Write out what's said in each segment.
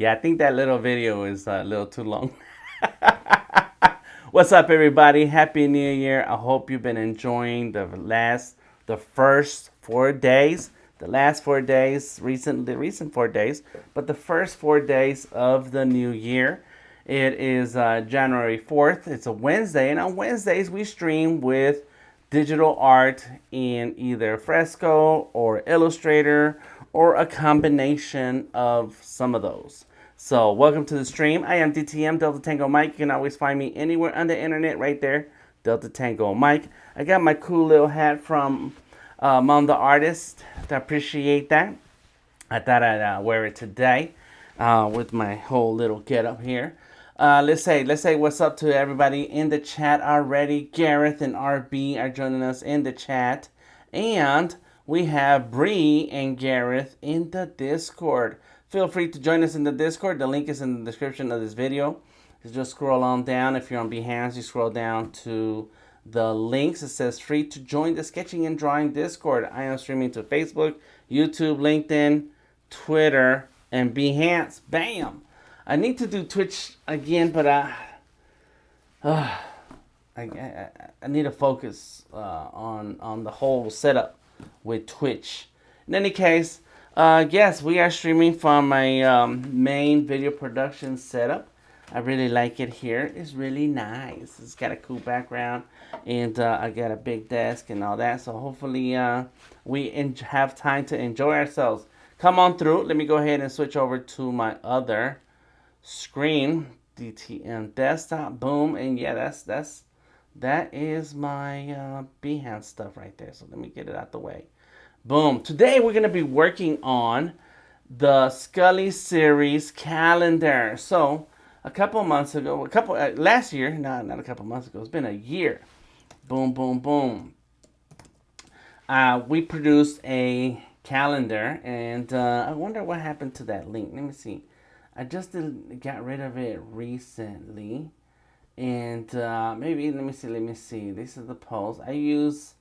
Yeah, I think that little video is a little too long. What's up, everybody? Happy New Year. I hope you've been enjoying the first 4 days, the last 4 days, the recent 4 days, but the first 4 days of the new year. It is January 4th. It's a Wednesday, and on Wednesdays we stream with digital art in either Fresco or Illustrator or a combination of some of those. So, welcome to the stream. I am DTM, Delta Tango Mike. You can always find me anywhere on the internet right there, Delta Tango Mike. I got my cool little hat from Mom the Artist. I appreciate that. I thought I'd wear it today with my whole little getup here. Let's say what's up to everybody in the chat already. Gareth and RB are joining us in the chat. And we have Bree and Gareth in the Discord. Feel free to join us in the Discord. The link is in the description of this video. You just scroll on down. If you're on Behance, you scroll down to the links. It says free to join the Sketching and Drawing Discord. I am streaming to Facebook, YouTube, LinkedIn, Twitter, and Behance. Bam! I need to do Twitch again, but I need to focus on the whole setup with Twitch. In any case, yes, we are streaming from my main video production setup. I really like it here. It's really nice. It's got a cool background, and I got a big desk and all that. So hopefully we have time to enjoy ourselves. Come on through. Let me go ahead and switch over to my other screen, DTM desktop. Boom, and yeah, that is my Behance stuff right there. So let me get it out the way. Boom. Today we're going to be working on the Skully Series calendar. So a couple months ago, last year, not a couple months ago, it's been a year. Boom, boom, boom. We produced a calendar, and I wonder what happened to that link. Let me see. I just got rid of it recently, and maybe let me see. This is the post. I use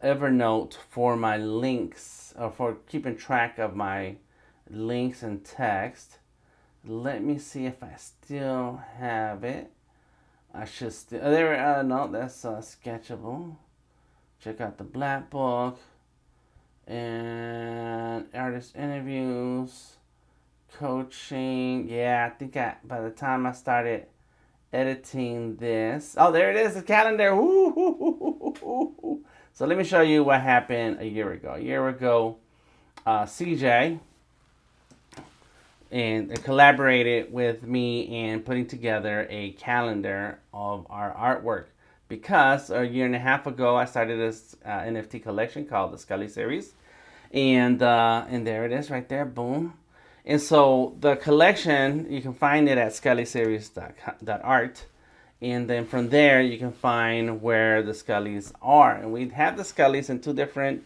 Evernote for my links, or for keeping track of my links and text. Let me see if I still have it. I should still. No, that's sketchable. Check out the black book and artist interviews, coaching. Yeah, I think by the time I started editing this, oh, there it is, the calendar. Woo-hoo-hoo-hoo-hoo. So let me show you what happened a year ago. CJ and collaborated with me in putting together a calendar of our artwork, because a year and a half ago I started this NFT collection called the Skully Series, and there it is right there. Boom. And so the collection, you can find it at skullyseries.art. And then from there, you can find where the Skullys are. And we have the Skullys in two different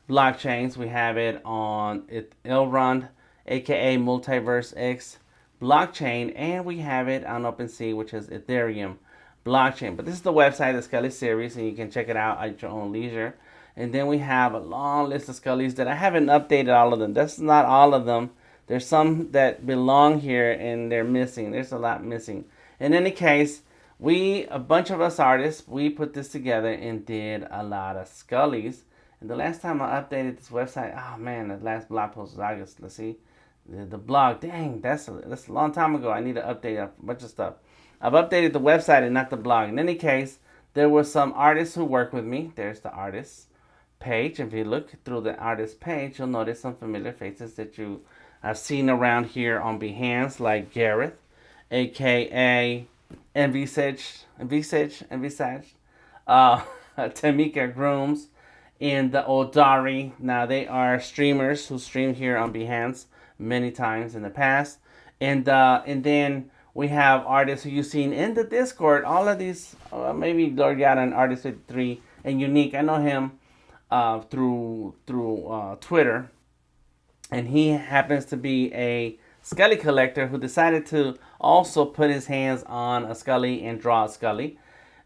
blockchains. We have it on Elrond, aka Multiverse X blockchain. And we have it on OpenSea, which is Ethereum blockchain. But this is the website, the Skully Series, and you can check it out at your own leisure. And then we have a long list of Skullys that I haven't updated all of them. That's not all of them. There's some that belong here and they're missing. There's a lot missing. In any case, a bunch of us artists, we put this together and did a lot of Skullys. And the last time I updated this website, oh man, the last blog post was August. Let's see. The blog, dang, that's a long time ago. I need to update a bunch of stuff. I've updated the website and not the blog. In any case, there were some artists who worked with me. There's the artists page. If you look through the artist page, you'll notice some familiar faces that I've seen around here on Behance, like Gareth, aka Envisage, Tamika Grooms, and the Odari. Now they are streamers who streamed here on Behance many times in the past, and then we have artists who you've seen in the Discord. All of these, maybe Lord Yada and Artist 53 and Unique. I know him through Twitter, and he happens to be a Skully collector who decided to also put his hands on a Skully and draw a Skully.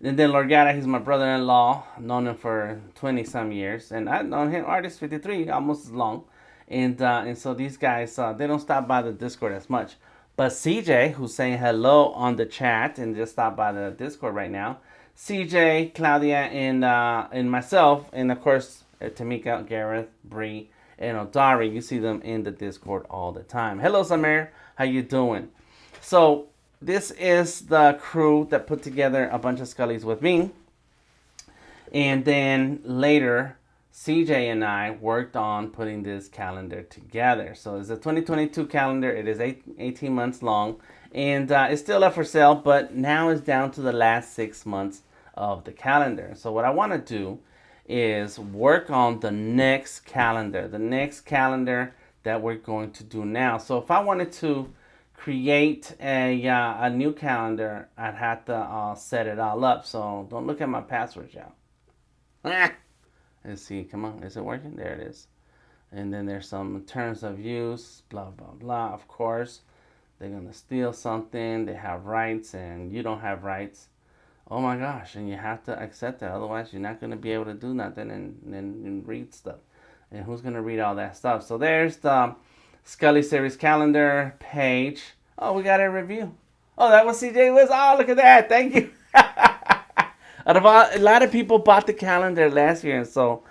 And then Lord Yada, he's my brother-in-law. Known him for 20-some years. And I've known him, Artist 53, almost as long. And so these guys, they don't stop by the Discord as much. But CJ, who's saying hello on the chat and just stopped by the Discord right now, CJ, Claudia, and myself, and of course Tamika, Gareth, Bree, and Odari. You see them in the Discord all the time. Hello, Samir. How you doing? So this is the crew that put together a bunch of Skullys with me, and then later CJ and I worked on putting this calendar together. So it's a 2022 calendar. It is 18 months long, and it's still up for sale, but now it's down to the last 6 months of the calendar. So what I want to do is work on the next calendar that we're going to do now. So if I wanted to create a new calendar, I'd have to set it all up. So don't look at my passwords, y'all. Let's see, come on, is it working? There it is. And then there's some terms of use, blah, blah, blah. Of course, they're going to steal something. They have rights and you don't have rights. Oh my gosh, and you have to accept that. Otherwise, you're not going to be able to do nothing and read stuff. And who's going to read all that stuff? So there's the Skully Series calendar page. Oh, we got a review. Oh, that was CJ Wiz. Oh, look at that. Thank you. A lot of people bought the calendar last year, and so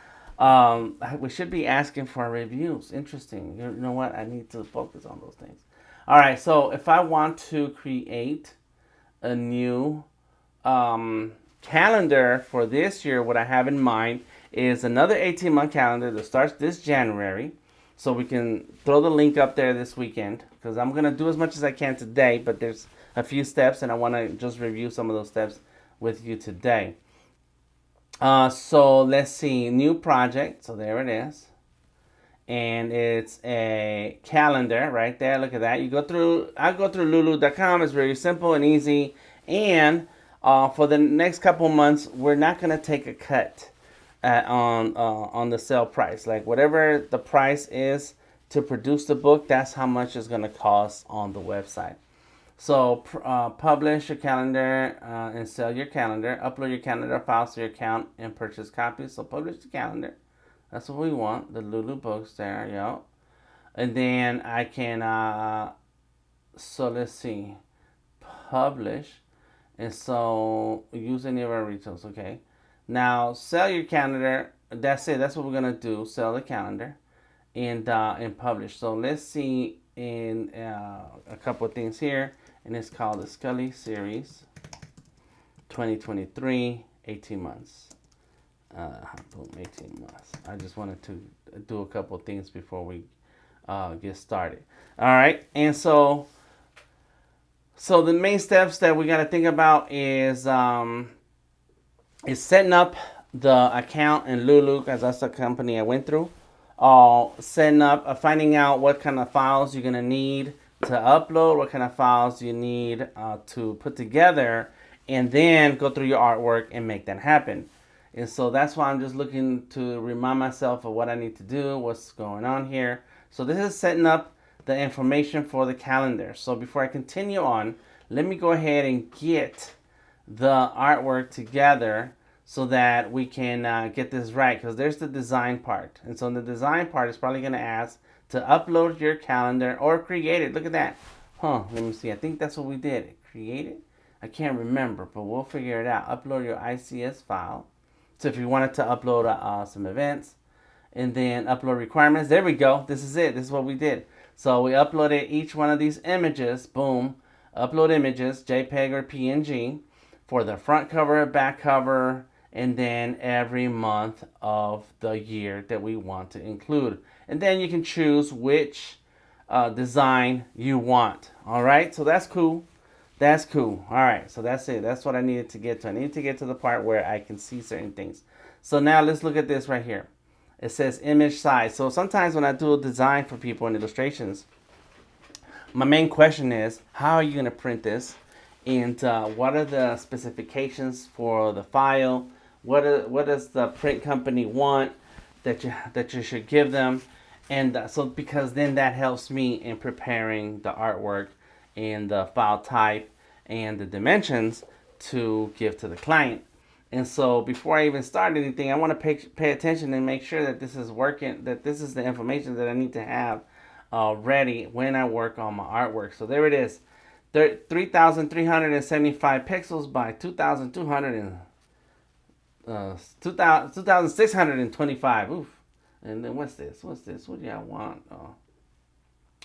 we should be asking for reviews. Interesting. You know what? I need to focus on those things. All right, so if I want to create a new calendar for this year, what I have in mind is another 18-month calendar that starts this January. So we can throw the link up there this weekend, because I'm going to do as much as I can today, but there's a few steps, and I want to just review some of those steps with you today. So let's see, new project. So there it is. And it's a calendar right there. Look at that. I go through lulu.com. It's very simple and easy. And for the next couple months, we're not going to take a cut on the sale price. Like whatever the price is to produce the book, that's how much it's going to cost on the website. So publish your calendar and sell your calendar. Upload your calendar files to your account and purchase copies. So publish the calendar. That's what we want. The Lulu books there, yo. And then I can, so let's see. Publish. And so use any of our retails, okay. Now sell your calendar. That's it. That's what we're going to do. Sell the calendar and publish. So let's see in a couple of things here. And it's called the Skully Series 2023, 18 months. Boom, 18 months. I just wanted to do a couple of things before we get started. All right, and so the main steps that we got to think about is setting up the account in Lulu, because that's the company I went through. Setting up, finding out what kind of files you're gonna need to upload, what kind of files you need to put together, and then go through your artwork and make that happen. And so that's why I'm just looking to remind myself of what I need to do, what's going on here. So this is setting up the information for the calendar. So before I continue on, let me go ahead and get the artwork together so that we can get this right, because there's the design part. And so in the design part, it's probably going to ask to upload your calendar or create it. Look at that. Let me see. I think that's what we did. Create it? I can't remember, but we'll figure it out. Upload your ICS file. So if you wanted to upload some events, and then upload requirements, there we go. This is it. This is what we did. So we uploaded each one of these images. Boom. Upload images, JPEG or PNG, for the front cover, back cover, and then every month of the year that we want to include. And then you can choose which design you want. All right, so that's cool. That's cool. All right, so that's it. That's what I needed to get to. I needed to get to the part where I can see certain things. So now let's look at this right here. It says image size. So sometimes when I do a design for people in illustrations, my main question is, how are you going to print this? And what are the specifications for the file? What does the print company want that you should give them? And so because then that helps me in preparing the artwork and the file type and the dimensions to give to the client. And so before I even start anything, I want to pay attention and make sure that this is working, that this is the information that I need to have ready when I work on my artwork. So there it is. 3,375 pixels by 2,625. Oof. And then what's this? What's this? What do y'all want? Oh.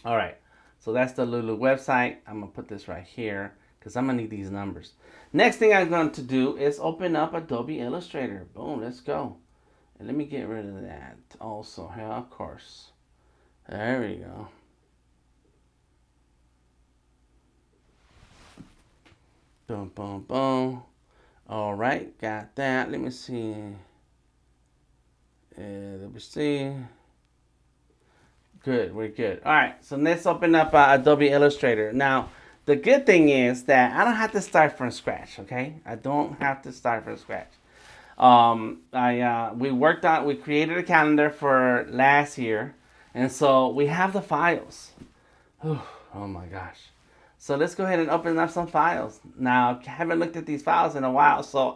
All right. So that's the Lulu website. I'm going to put this right here because I'm going to need these numbers. Next thing I'm going to do is open up Adobe Illustrator. Boom. Let's go. And let me get rid of that also. Yeah, of course. There we go. Boom, boom, boom. All right, got that. Let me see. Let me see. Good, we're good. All right, so let's open up Adobe Illustrator. Now, the good thing is that I don't have to start from scratch, okay? I don't have to start from scratch. We created a calendar for last year, and so we have the files. Oh my gosh. So let's go ahead and open up some files. Now, I haven't looked at these files in a while, so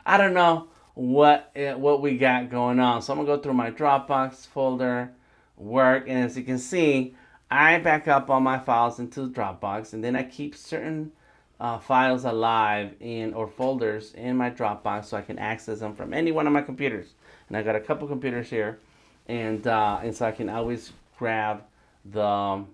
I don't know what we got going on. So I'm gonna go through my Dropbox folder, work, and as you can see, I back up all my files into Dropbox, and then I keep certain files alive or folders in my Dropbox so I can access them from any one of my computers. And I got a couple computers here, and so I can always grab the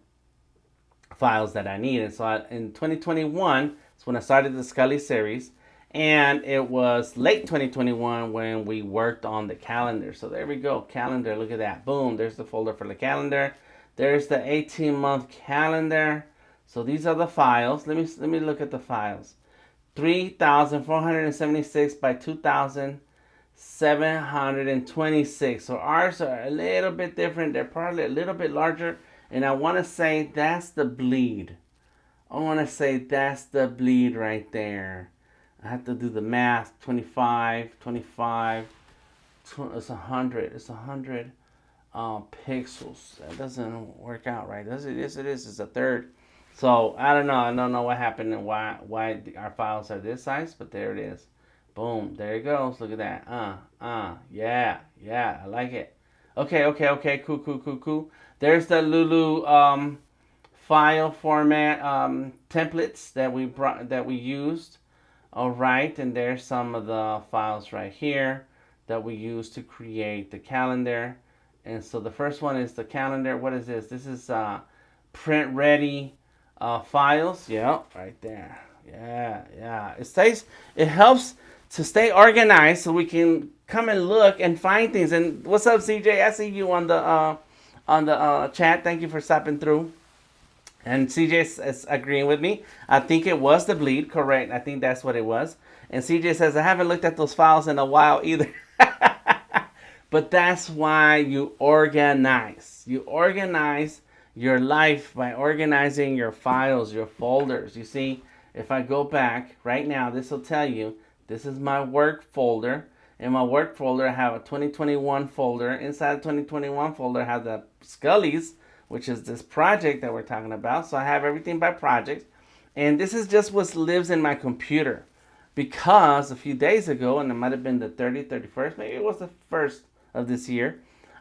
files that I need. And so in 2021 is when I started the Skully Series, and it was late 2021 when we worked on the calendar. So there we go, calendar. Look at that. Boom, there's the folder for the calendar. There's the 18-month calendar. So these are the files. Let me look at the files. 3,476 by 2,726. So ours are a little bit different. They're probably a little bit larger. And I want to say that's the bleed. I want to say that's the bleed right there. I have to do the math. 25. It's 100. It's 100 pixels. That doesn't work out right, does it? Yes, it is. It's a third. So I don't know. I don't know what happened and why our files are this size, but there it is. Boom. There it goes. Look at that. Yeah. I like it. Okay. Cool. There's the Lulu file format templates that we used. All right, and there's some of the files right here that we used to create the calendar. And so the first one is the calendar. What is this? This is print ready files. Yeah, right there. Yeah. It helps to stay organized so we can come and look and find things. And what's up, CJ? I see you on the chat. Thank you for stopping through. And CJ is agreeing with me. I think it was the bleed, correct. I think that's what it was. And CJ says, I haven't looked at those files in a while either. But that's why you organize. You organize your life by organizing your files, your folders. You see, if I go back right now, this will tell you, this is my work folder. In my work folder, I have a 2021 folder. Inside the 2021 folder, I have the Skullies, which is this project that we're talking about. So I have everything by project. And this is just what lives in my computer. Because a few days ago, and it might have been the 30th, 31st, maybe it was the 1st of this year,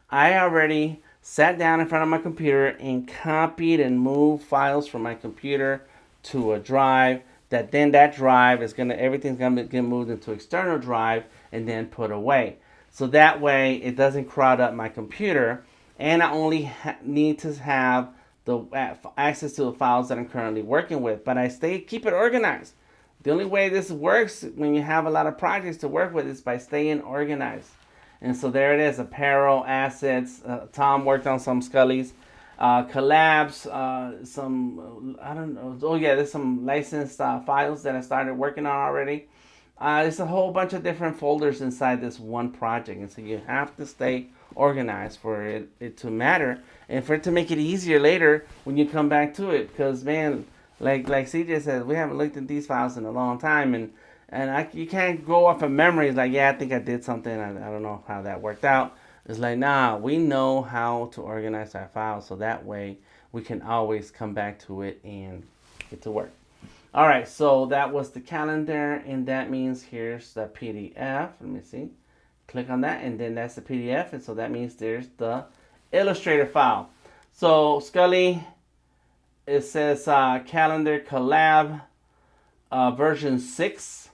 I already sat down in front of my computer and copied and moved files from my computer to a drive. That drive is everything's gonna get moved into external drive and then put away. So that way it doesn't crowd up my computer, and I only need to have the access to the files that I'm currently working with. But I keep it organized. The only way this works when you have a lot of projects to work with is by staying organized. And so there it is, apparel, assets. Tom worked on some Skullies. Collabs, I don't know. Oh yeah, there's some licensed files that I started working on already. There's a whole bunch of different folders inside this one project. And so you have to stay organized for it to matter and for it to make it easier later when you come back to it. Because man, like CJ says, we haven't looked at these files in a long time, and you can't go off of memory. It's like, yeah, I think I did something. I don't know how that worked out. It's like, nah, we know how to organize our files so that way we can always come back to it and get to work. All right, so that was the calendar, and that means here's the PDF. Let me see. Click on that, and then that's the PDF, and so that means there's the Illustrator file. So Skully, it says calendar collab version 6.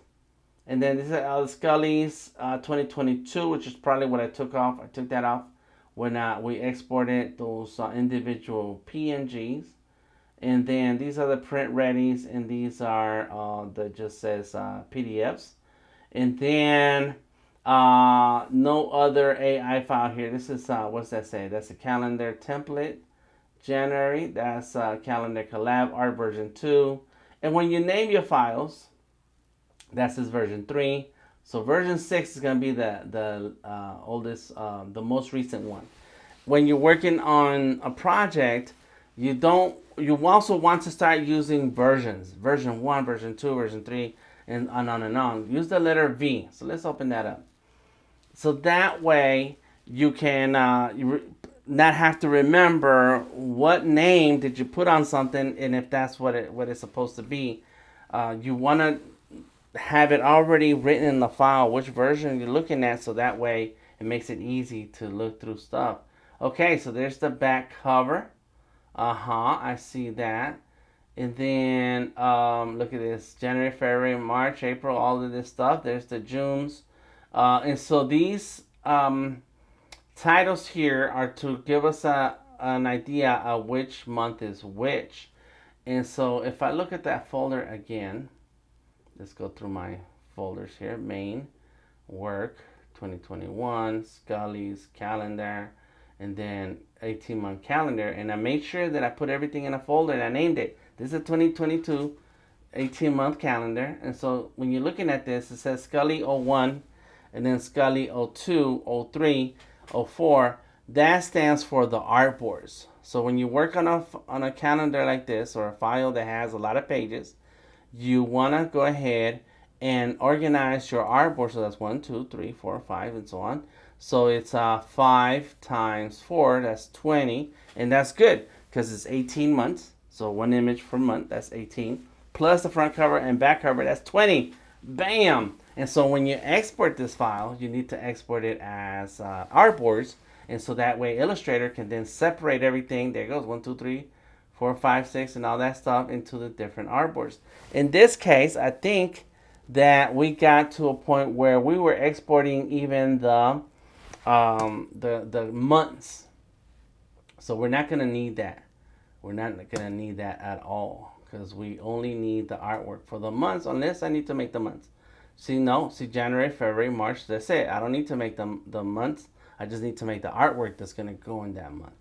And then this is Skully's 2022, which is probably what I took off. I took that off when we exported those individual PNGs. And then these are the print readies, and these are that just says PDFs. And then no other AI file here. This is what's that say? That's a calendar template. January. That's calendar collab art version 2. And when you name your files, that's this version 3. So version 6 is going to be the oldest, the most recent one. When you're working on a project, you also want to start using versions. Version 1, version 2, version 3, and on and on. Use the letter V. So let's open that up. So that way you can not have to remember what name did you put on something, and if that's what it's supposed to be. You want to have it already written in the file which version you're looking at, so that way it makes it easy to look through stuff. Okay, so there's the back cover. I see that. And then look at this, January, February, March, April, all of this stuff. There's the Junes. And so these titles here are to give us an idea of which month is which. And so if I look at that folder again, let's go through my folders here. Main, work, 2021, Skully's calendar, and then 18-month calendar. And I made sure that I put everything in a folder and I named it. This is a 2022 18-month calendar. And so when you're looking at this, it says Skully 01, and then Skully 02, 03, 04. That stands for the artboards. So when you work on a calendar like this, or a file that has a lot of pages, you want to go ahead and organize your artboard. So that's 1, 2, 3, 4, 5, and so on. So it's 5 times 4, that's 20. And that's good because it's 18 months. So one image per month, that's 18. Plus the front cover and back cover, that's 20. Bam! And so when you export this file, you need to export it as artboards. And so that way Illustrator can then separate everything. There goes 1, 2, 3, 4, 5, 6, and all that stuff into the different artboards. In this case, I think that we got to a point where we were exporting even the months. So we're not going to need that. We're not going to need that at all, because we only need the artwork for the months, unless I need to make the months. See, January, February, March, that's it. I don't need to make the months. I just need to make the artwork that's going to go in that month.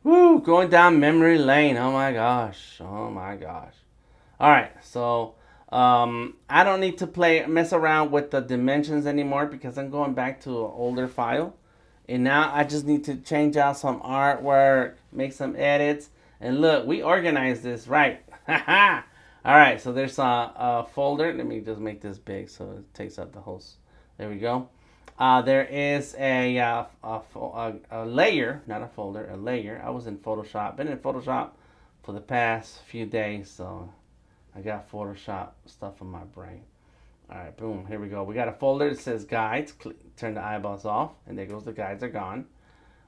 Woo, going down memory lane. Oh my gosh. Oh my gosh. All right, so I don't need to mess around with the dimensions anymore, because I'm going back to an older file. And now I just need to change out some artwork, make some edits. And look, we organized this right. All right, so there's a folder. Let me just make this big so it takes up the whole. There we go. There is a layer, not a folder, a layer. I was in Photoshop. Been in Photoshop for the past few days, so I got Photoshop stuff in my brain. All right, boom, here we go. We got a folder that says guides. Turn the eyeballs off, and there goes the guides are gone.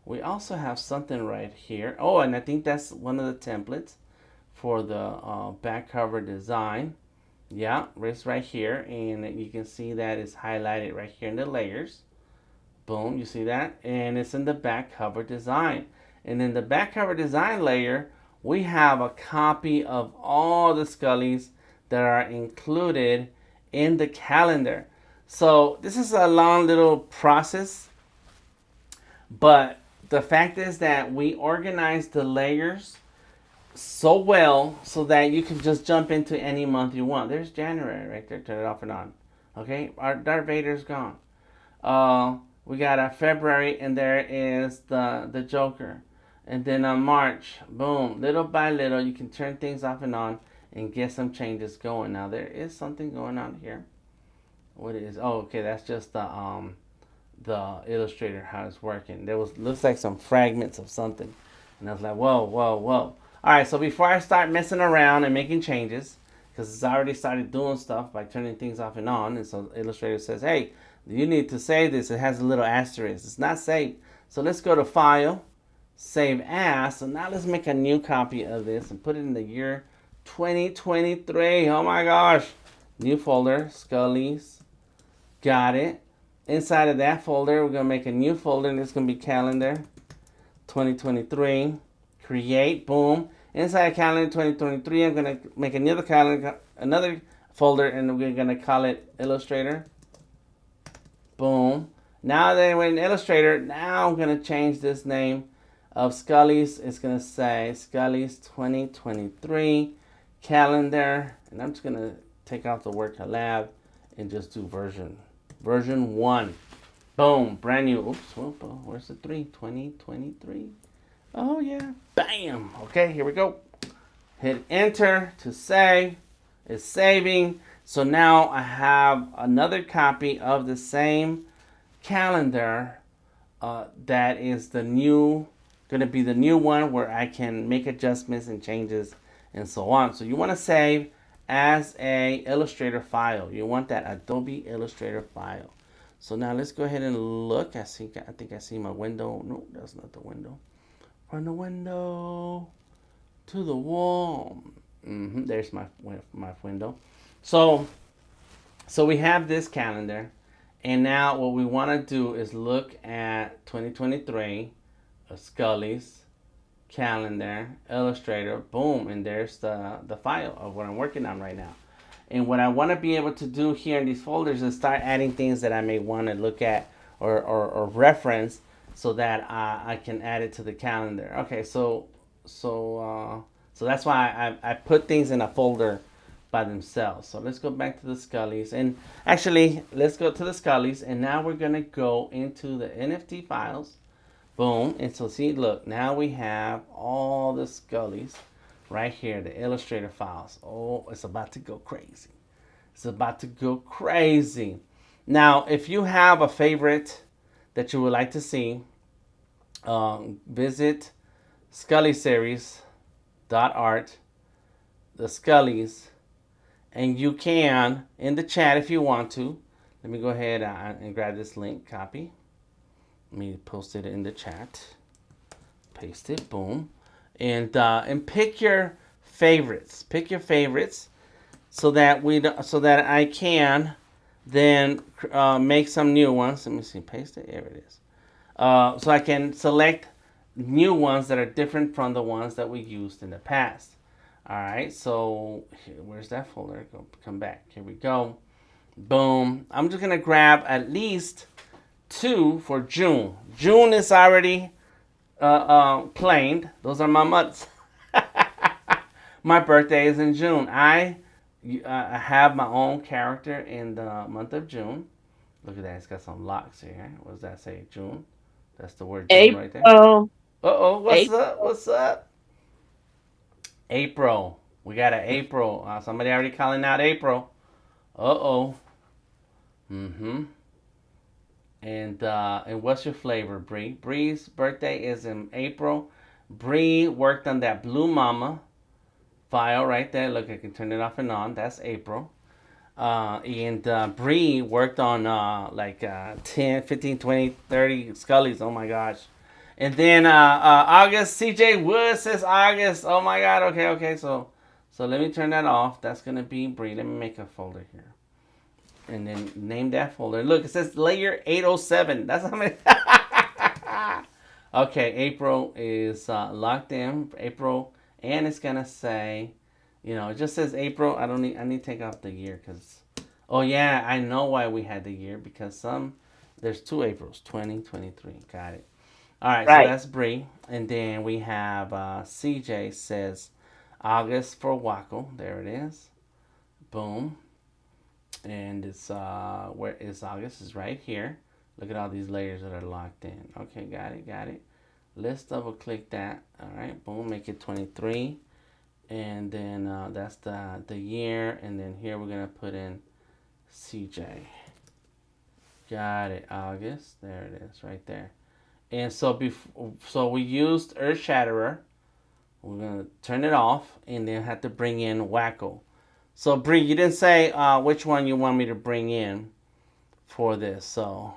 We also have something right here. Oh, and I think that's one of the templates for the back cover design. Yeah, it's right here, and you can see that it's highlighted right here in the layers. Boom, you see that? And it's in the back cover design. And in the back cover design layer, we have a copy of all the Skullys that are included in the calendar. So this is a long little process, but the fact is that we organized the layers so well so that you can just jump into any month you want. There's January right there. Turn it off and on. Okay, our Darth Vader's gone. We got a February, and there is the Joker. And then on March, boom, little by little, you can turn things off and on and get some changes going. Now there is something going on here. What is? Oh, okay, that's just the Illustrator, how it's working. Looks like some fragments of something, and I was like, whoa, whoa, whoa. All right, so before I start messing around and making changes, because it's already started doing stuff by turning things off and on, and so Illustrator says, hey, you need to save this. It has a little asterisk. It's not saved. So let's go to File, save as. So now let's make a new copy of this and put it in the year 2023. Oh my gosh. New folder, Skully's. Got it. Inside of that folder, we're going to make a new folder, and it's going to be calendar 2023. Create, boom. Inside calendar 2023, I'm going to make another calendar, another folder, and we're going to call it Illustrator. Boom. Now that we're in Illustrator, now I'm going to change this name of Skully's. It's going to say Skully's 2023 calendar. And I'm just going to take off the word collab and just do version 1. Boom. Brand new. Oops. Where's the 3? 2023. Oh, yeah. Bam. Okay, here we go. Hit enter to save. It's saving. So now I have another copy of the same calendar that is the new, going to be the new one where I can make adjustments and changes and so on. So you want to save as a Illustrator file. You want that Adobe Illustrator file. So now let's go ahead and look. I think I see my window. No, that's not the window. From the window to the wall. There's my window. So we have this calendar, and now what we want to do is look at 2023, Skully's calendar, Illustrator, boom, and there's the file of what I'm working on right now. And what I want to be able to do here in these folders is start adding things that I may want to look at or reference, so that I can add it to the calendar. Okay, so that's why I put things in a folder by themselves. So let's go back to the Skullies, and actually let's go to the Skullies, and now we're gonna go into the NFT files. Boom. And so see, look, now we have all the Skullies right here, the Illustrator files. Oh, it's about to go crazy. It's about to go crazy. Now, if you have a favorite that you would like to see, visit Skully Series .art, the Skullies, and you can, in the chat if you want to, let me go ahead and grab this link, copy. Let me post it in the chat. Paste it, boom. And pick your favorites. Pick your favorites so that I can then make some new ones. Let me see, paste it, there it is. So I can select new ones that are different from the ones that we used in the past. All right, so where's that folder? Come back. Here we go. Boom. I'm just gonna grab at least 2 for June. June is already claimed. Those are my months. My birthday is in June. I have my own character in the month of June. Look at that. It's got some locks here. What does that say? June. That's the word June right there. April. What's April. up? What's up? April. We got an April. Somebody already calling out April. Mm-hmm. And what's your flavor, Bree? Bree's birthday is in April. Bree worked on that Blue Mama file right there. Look, I can turn it off and on. That's April. And Bree worked on like 10, 15, 20, 30 Skullies. Oh my gosh. And then August, CJ Wood says August. Oh my god. Okay. So let me turn that off. That's gonna be Bree. Let me make a folder here, and then name that folder. Look, it says layer 807. That's how many. Okay, April is locked in. April, and it's gonna say, it just says April. I need to take off the year because, oh yeah, I know why we had the year, because there's 2 Aprils, 2023. Got it. All right, so Right. that's Bree, and then we have CJ says August for Waco. There it is. Boom. And it's where is August? Is right here. Look at all these layers that are locked in. Okay, got it. Let's double click that. All right, boom, make it 23, and then that's the year, and then here we're gonna put in CJ. Got it, August. There it is, right there. And so we used Earth Shatterer. We're gonna turn it off, and then have to bring in Wacko. So Bree, you didn't say which one you want me to bring in for this. So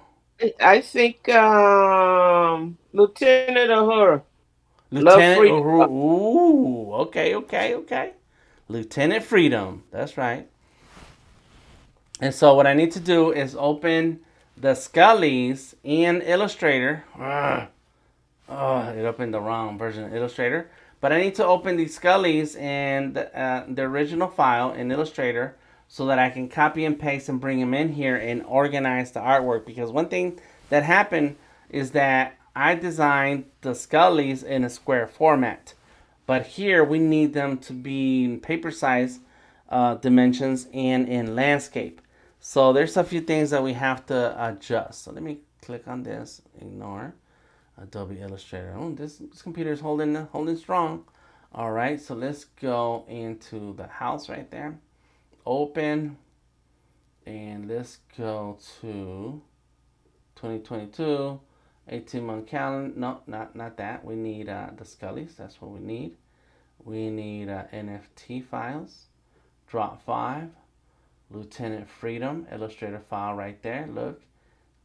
I think Lieutenant Uhura. Love Lieutenant. freedom. Ooh, okay, okay, okay. Lieutenant Freedom. That's right. And so what I need to do is open the Skullies in Illustrator. Oh, it opened the wrong version of Illustrator. But I need to open these Skullies and the original file in Illustrator so that I can copy and paste and bring them in here and organize the artwork. Because one thing that happened is that I designed the Skullies in a square format. But here we need them to be in paper size dimensions and in landscape. So there's a few things that we have to adjust. So let me click on this, ignore. Adobe Illustrator. Oh, this computer is holding strong. All right, so let's go into the house right there. Open, and let's go to 2022, 18-month calendar. No, not that. We need the Skullies. That's what we need. We need NFT files. Drop 5. Lieutenant Freedom Illustrator file right there. Look,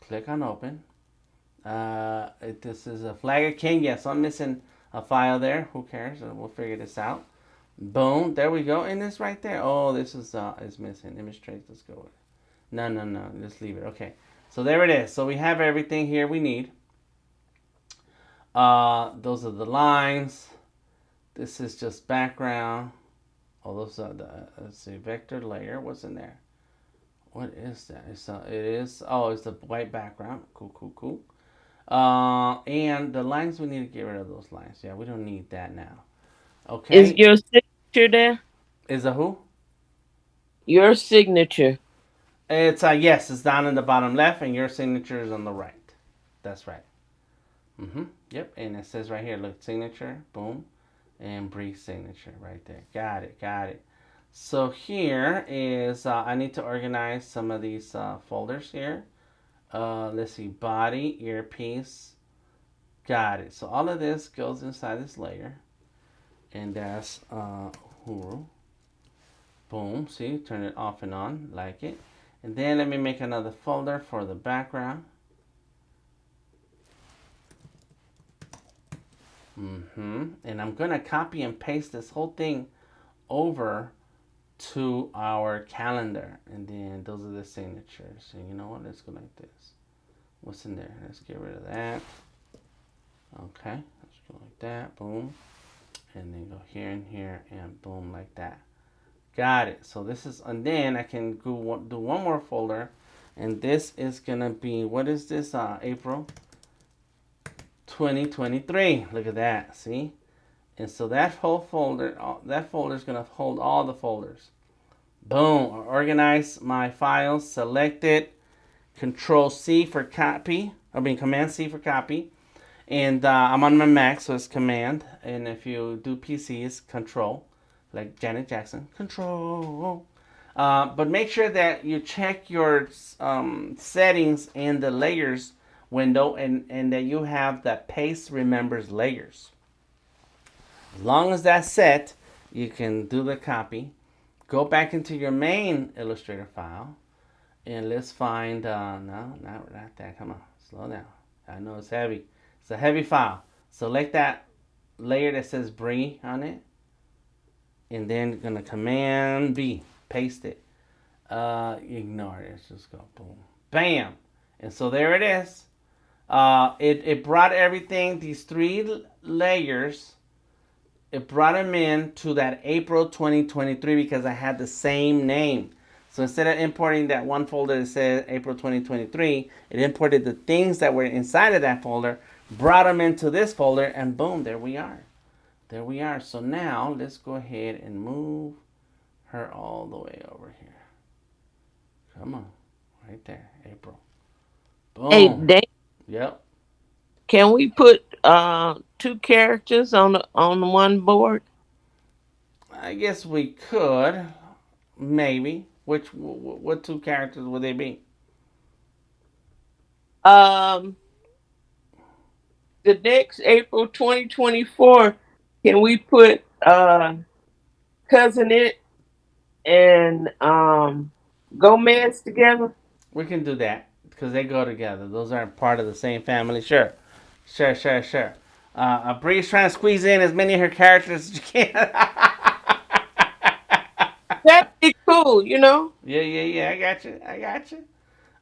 click on open. This is a Flagger King. Yes, I'm missing a file there. Who cares? We'll figure this out. Boom. There we go. And it's right there. Oh, this is missing. Image trace. Let's go with it. No, no, no. Let's leave it. Okay. So there it is. So we have everything here we need. Those are the lines. This is just background. Oh, those are the let's see, vector layer. What's in there? What is that? It's the white background. Cool, cool, cool. And the lines, we need to get rid of those lines. Yeah, we don't need that now. Is Okay. your signature there? Is a who? Your signature. It's yes, it's down in the bottom left, and your signature is on the right. That's right. Yep. And it says right here, look, signature, boom, and Bree's signature right there. Got it. Got it. So here is I need to organize some of these folders here. Let's see, body, earpiece. Got it. So all of this goes inside this layer. And that's Huru. Boom. See, turn it off and on, like it. And then let me make another folder for the background. And I'm gonna copy and paste this whole thing over to our calendar. And then those are the signatures. And you know what? Let's go like this. What's in there? Let's get rid of that. Okay, let's go like that. Boom. And then go here and here and boom, like that. Got it. So this is, and then I can do one more folder, and this is gonna be, what is this? April 2023. Look at that. See? And so that whole folder, that folder is gonna hold all the folders. Boom. Organize my files. Select it. Control C for copy. Command C for copy. And I'm on my Mac, so it's Command. And if you do PC, it's Control, like Janet Jackson. Control. But make sure that you check your settings in the layers window, and that you have that paste remembers layers. As long as that's set, you can do the copy. Go back into your main Illustrator file, and let's find, no, not that. Come on, slow down. I know it's heavy. It's a heavy file. Select that layer that says Bree on it, and then gonna Command V, paste it. Ignore it. Let's just go boom, bam, and so there it is. It brought everything, these three layers. It brought them in to that April 2023 because I had the same name. So instead of importing that one folder that said April 2023, it imported the things that were inside of that folder, brought them into this folder, and boom, there we are. There we are. So now let's go ahead and move her all the way over here. Come on. Right there. April. Hey, Boom. Dan, Yep. can we put two characters on the one board? I guess we could. Maybe. What two characters would they be? Um, the next April 2024, can we put cousin it and Gomez together? We can do that because they go together. Those aren't part of the same family. Sure. Sure, sure, sure. Bree's trying to squeeze in as many of her characters as she can. That'd be cool, you know? Yeah. I got you. I got you.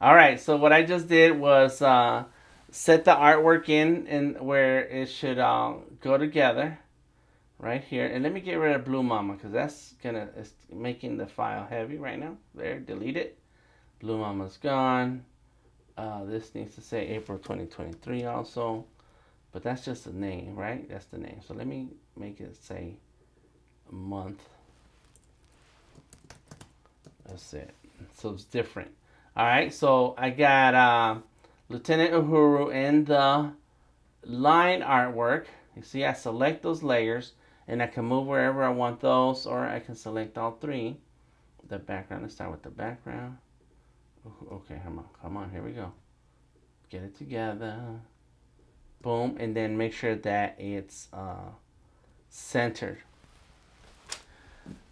All right. So what I just did was set the artwork in where it should go together, right here. And let me get rid of Blue Mama because it's making the file heavy right now. There, delete it. Blue Mama's gone. This needs to say April 2023 also, but that's just the name, right? That's the name. So let me make it say a month. That's it. So it's different. All right. So I got Lieutenant Uhuru in the line artwork. You see, I select those layers, and I can move wherever I want those, or I can select all three. The background. Let's start with the background. Okay, come on. Here we go. Get it together. Boom, and then make sure that it's centered.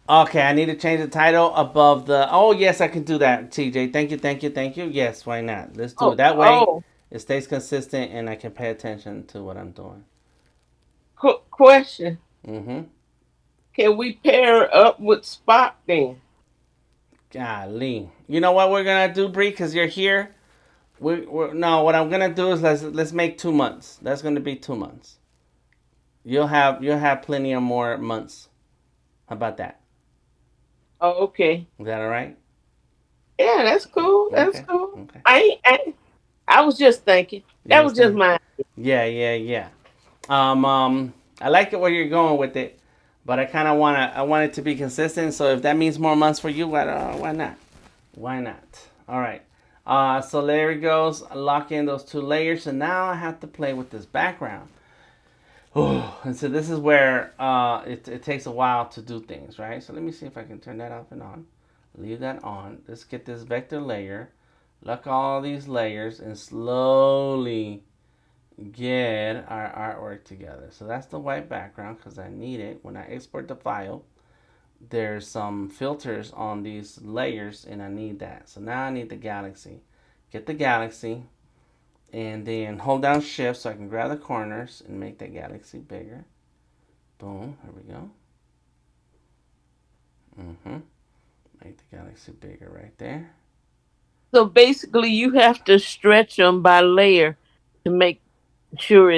Okay, I need to change the title above the. Oh yes, I can do that, TJ. Thank you. Yes, why not? Let's do it that way. Oh, It stays consistent, and I can pay attention to what I'm doing. question. Mm-hmm. Can we pair up with Spock then? Golly, you know what we're gonna do, Bree? Because you're here. No. What I'm gonna do is let's make 2 months. That's gonna be 2 months. You'll have plenty of more months. How about that? Oh, okay. Is that all right? Yeah, that's cool. That's Okay. cool. Okay. I was just thinking. You That was just understand? my. Yeah. I like it where you're going with it, but I want it to be consistent. So if that means more months for you, why not? Why not? All right. So there it goes. I lock in those two layers, and now I have to play with this background. And so this is where it takes a while to do things, right? So let me see if I can turn that off and on. Leave that on. Let's get this vector layer. Lock all these layers and slowly get our artwork together. So that's the white background because I need it. When I export the file, there's some filters on these layers and I need that. So now I need the galaxy. Get the galaxy and then hold down shift so I can grab the corners and make that galaxy bigger. Boom, here we go. Make the galaxy bigger right there. So basically, you have to stretch them by layer to make sure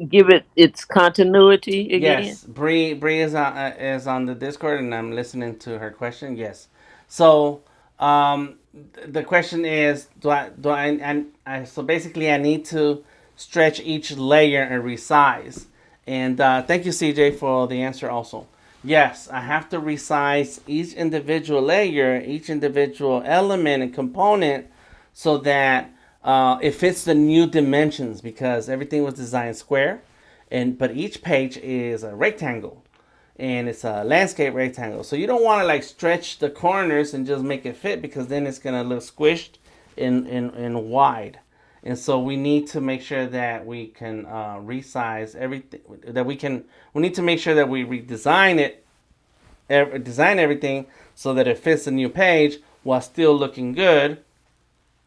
give it its continuity again. Yes, Bree is on the Discord, and I'm listening to her question. Yes, so the question is, so basically I need to stretch each layer and resize. And thank you, CJ, for the answer. Also, yes, I have to resize each individual layer, each individual element and component, so that it fits the new dimensions because everything was designed square but each page is a rectangle and it's a landscape rectangle, so you don't want to like stretch the corners and just make it fit because then it's going to look squished and wide. And so we need to make sure that we can resize everything, we need to make sure that we design everything so that it fits the new page while still looking good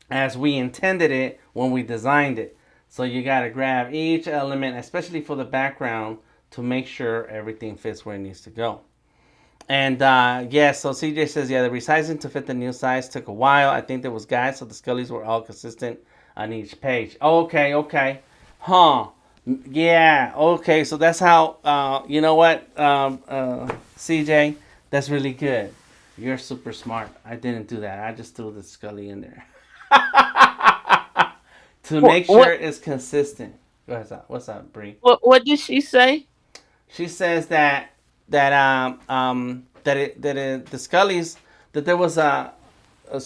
as we intended it when we designed it. So you got to grab each element, especially for the background, to make sure everything fits where it needs to go. And so CJ says, the resizing to fit the new size took a while. I think there was guides, so the Scullys were all consistent on each page. Okay. Huh. Yeah, okay. So that's how, you know what, CJ, that's really good. You're super smart. I didn't do that. I just threw the Skully in there. To make sure What it's consistent. What's up, Bree? what did she say? She says that the Scullys, that there was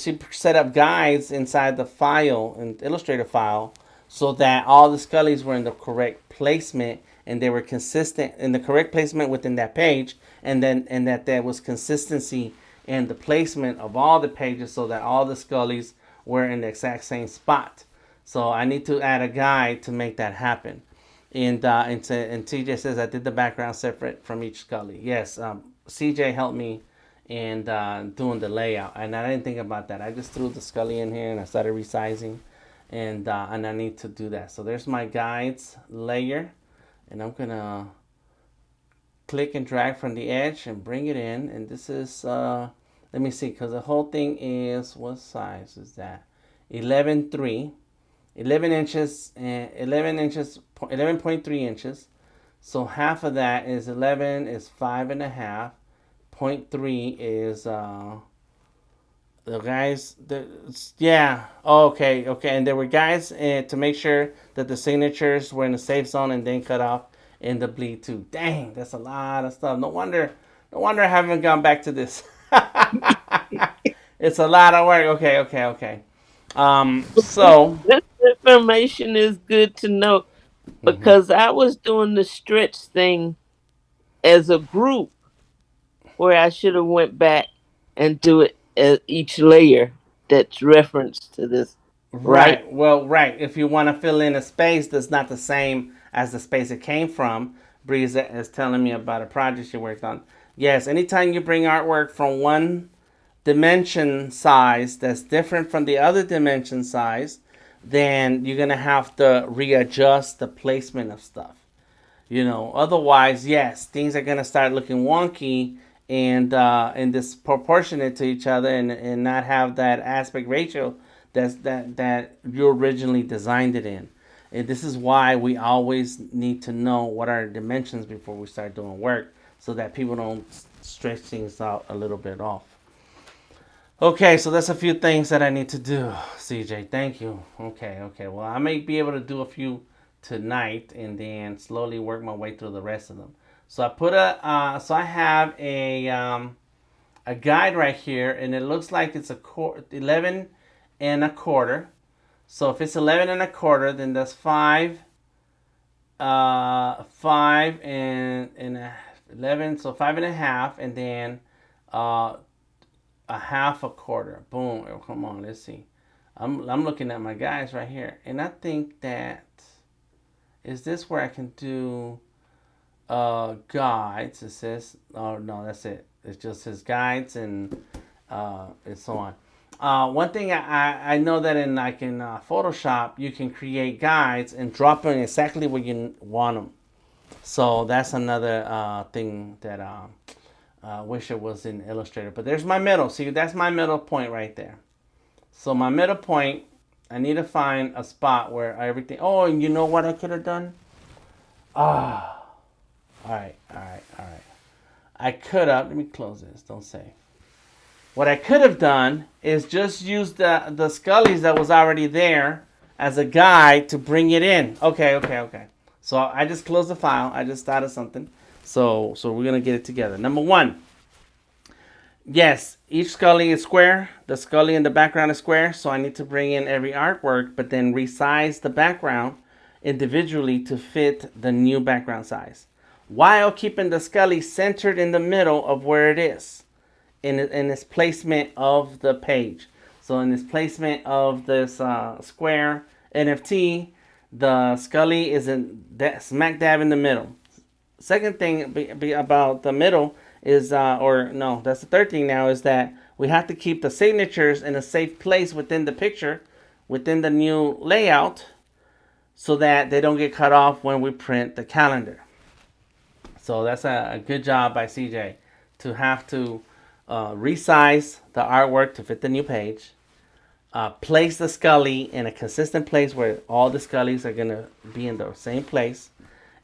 she set up guides inside the file and Illustrator file so that all the Scullys were in the correct placement and they were consistent in the correct placement within that page, and that there was consistency in the placement of all the pages so that all the Scullys were in the exact same spot. So I need to add a guide to make that happen. And TJ says I did the background separate from each Skully. Yes, CJ helped me in doing the layout, and I didn't think about that. I just threw the Skully in here and I started resizing, and I need to do that. So there's my guides layer. And I'm gonna click and drag from the edge and bring it in. And this is, let me see, because the whole thing is, what size is that? 11.3, 11 inches, and 11 inches, 11.3 inches. So half of that is 11 is 5.5. 0.3 is the guys. Yeah. Oh, okay. And there were guys to make sure that the signatures were in the safe zone and then cut off in the bleed too. Dang, that's a lot of stuff. No wonder. No wonder I haven't gone back to this. It's a lot of work. Okay. So. This information is good to know Mhm. because I was doing the stretch thing as a group where I should have went back and do it at each layer that's referenced to this, right? Right. Well, right. If you want to fill in a space that's not the same as the space it came from, Bree is telling me about a project she worked on. Yes, anytime you bring artwork from one dimension size that's different from the other dimension size, then you're going to have to readjust the placement of stuff. Otherwise, yes, things are going to start looking wonky and disproportionate to each other and not have that aspect ratio that you originally designed it in. And this is why we always need to know what are the dimensions before we start doing work so that people don't stretch things out a little bit off. Okay, so that's a few things that I need to do, CJ. Thank you. Okay. Well, I may be able to do a few tonight and then slowly work my way through the rest of them. So I have a guide right here, and it looks like it's 11 and a quarter. So if it's 11 and a quarter, then that's five and 11, so 5.5, and then uh, a half a quarter. Boom. Oh, come on, let's see. I'm looking at my guys right here, and I think that is this where I can do guides. It says, oh no, that's it. It just says guides and so on. One thing I know that in Photoshop you can create guides and drop them exactly where you want them. So that's another thing that I wish it was in Illustrator. But there's my middle. See, that's my middle point right there. So my middle point, I need to find a spot where everything. Oh, and you know what I could have done? Ah, all right. I could have. Let me close this. Don't save. What I could have done is just use the Skullies that was already there as a guide to bring it in. Okay. So I just closed the file. I just started something. So we're gonna get it together. Number one. Yes, each Skully is square. The Skully in the background is square, so I need to bring in every artwork, but then resize the background individually to fit the new background size, while keeping the Skully centered in the middle of where it is in its placement of the page. So in this placement of this square NFT, the Skully is smack dab in the middle. Second thing about the middle is, or no, that's the third thing now, is that we have to keep the signatures in a safe place within the picture, within the new layout, so that they don't get cut off when we print the calendar. So that's a good job by CJ to have to resize the artwork to fit the new page, place the Skully in a consistent place where all the Skullies are going to be in the same place,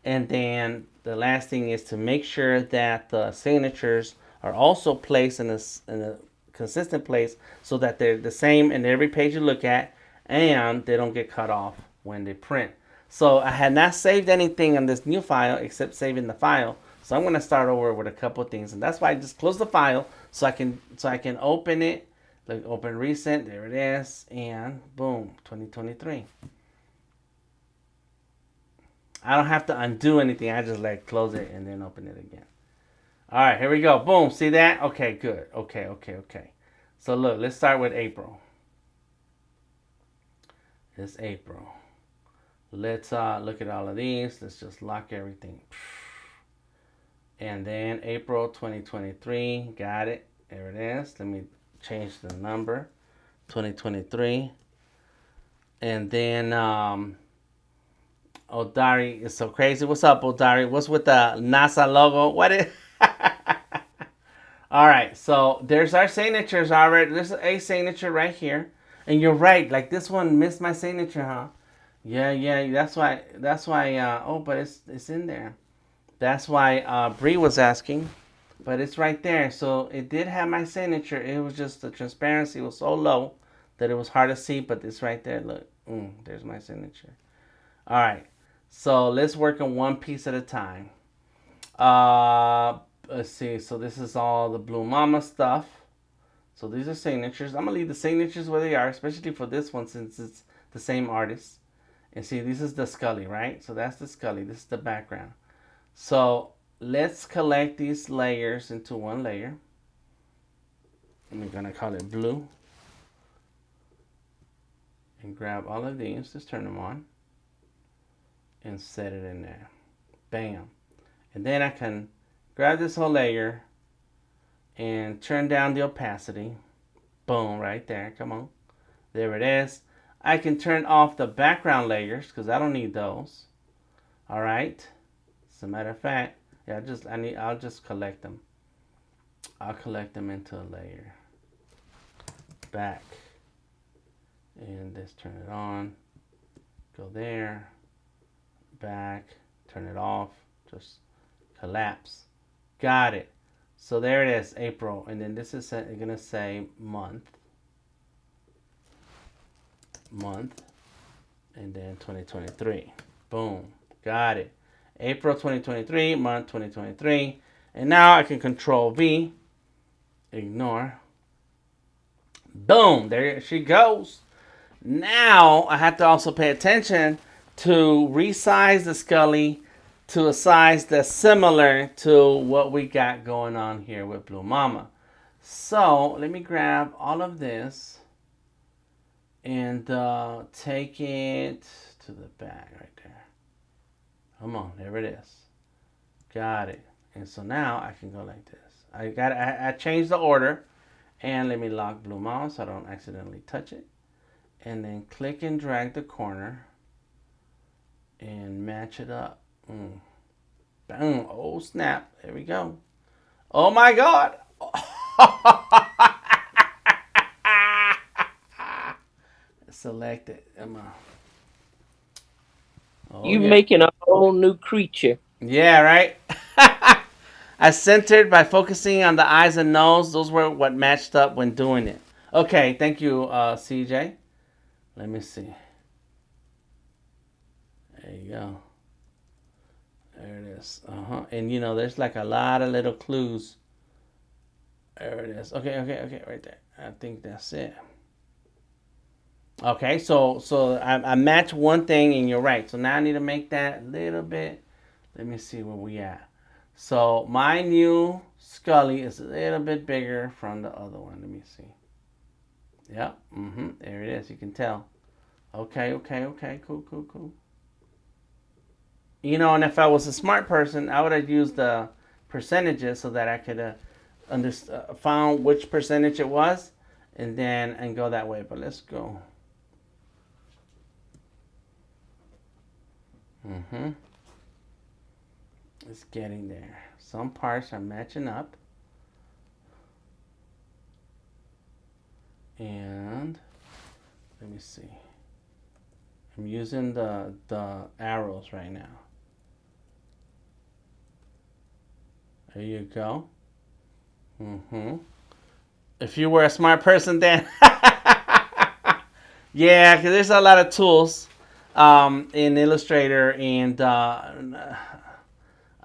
and then the last thing is to make sure that the signatures are also placed in a consistent place so that they're the same in every page you look at and they don't get cut off when they print. So I had not saved anything on this new file except saving the file. So I'm going to start over with a couple of things, and that's why I just close the file so I can open it. Like open recent, there it is, and boom, 2023. I don't have to undo anything. I just close it and then open it again. All right, here we go. Boom. See that? Okay, good. Okay. So look, let's start with April. It's April. Let's look at all of these. Let's just lock everything. And then April 2023. Got it. There it is. Let me change the number. 2023. And then Odari is so crazy. What's up, Odari? What's with the NASA logo? What is? All right, so there's our signatures already. There's a signature right here, and you're right. Like this one missed my signature, huh? Yeah, yeah. That's why. That's why. Oh, but it's in there. That's why Bree was asking, but it's right there. So it did have my signature. It was just the transparency was so low that it was hard to see, but it's right there. Look, there's my signature. All right, so let's work on one piece at a time. Let's see. So this is all the Blue Mama stuff. So these are signatures. I'm gonna leave the signatures where they are, especially for this one since it's the same artist. And see, this is the Skully, right? So that's the Skully. This is the background. So let's collect these layers into one layer. And we're gonna call it blue. And grab all of these, just turn them on. And set it in there. Bam. And then I can grab this whole layer and turn down the opacity. Boom, right there. Come on. There it is. I can turn off the background layers because I don't need those. All right. As a matter of fact, yeah, I'll just collect them. I'll collect them into a layer. Back. And let's turn it on. Go there. Back. Turn it off. Just collapse. Got it. So there it is, April. And then this is going to say month. And then 2023. Boom. Got it. April 2023, month 2023. And now I can control V. Ignore. Boom. There she goes. Now I have to also pay attention to resize the Skully to a size that's similar to what we got going on here with Blue Mama. So let me grab all of this and take it to the back right there. Come on, there it is. Got it. And so now I can go like this. I changed the order, and let me lock Blue Mama so I don't accidentally touch it. And then click and drag the corner and match it up. Boom. Oh, snap. There we go. Oh, my God. Select it. Oh, you making a whole new creature. Yeah, right? I centered by focusing on the eyes and nose. Those were what matched up when doing it. Okay, thank you, CJ. Let me see. There you go. There it is. And you know, there's like a lot of little clues. There it is. Okay, right there. I think that's it. Okay, so I matched one thing, and you're right. So now I need to make that a little bit. Let me see where we at. So my new Skully is a little bit bigger from the other one. Let me see. Yep. There it is. You can tell. Okay. Cool. You know, and if I was a smart person, I would have used the percentages so that I could found which percentage it was, and go that way. But let's go. It's getting there. Some parts are matching up. And let me see. I'm using the arrows right now. There you go. If you were a smart person, then yeah, because there's a lot of tools in Illustrator, and I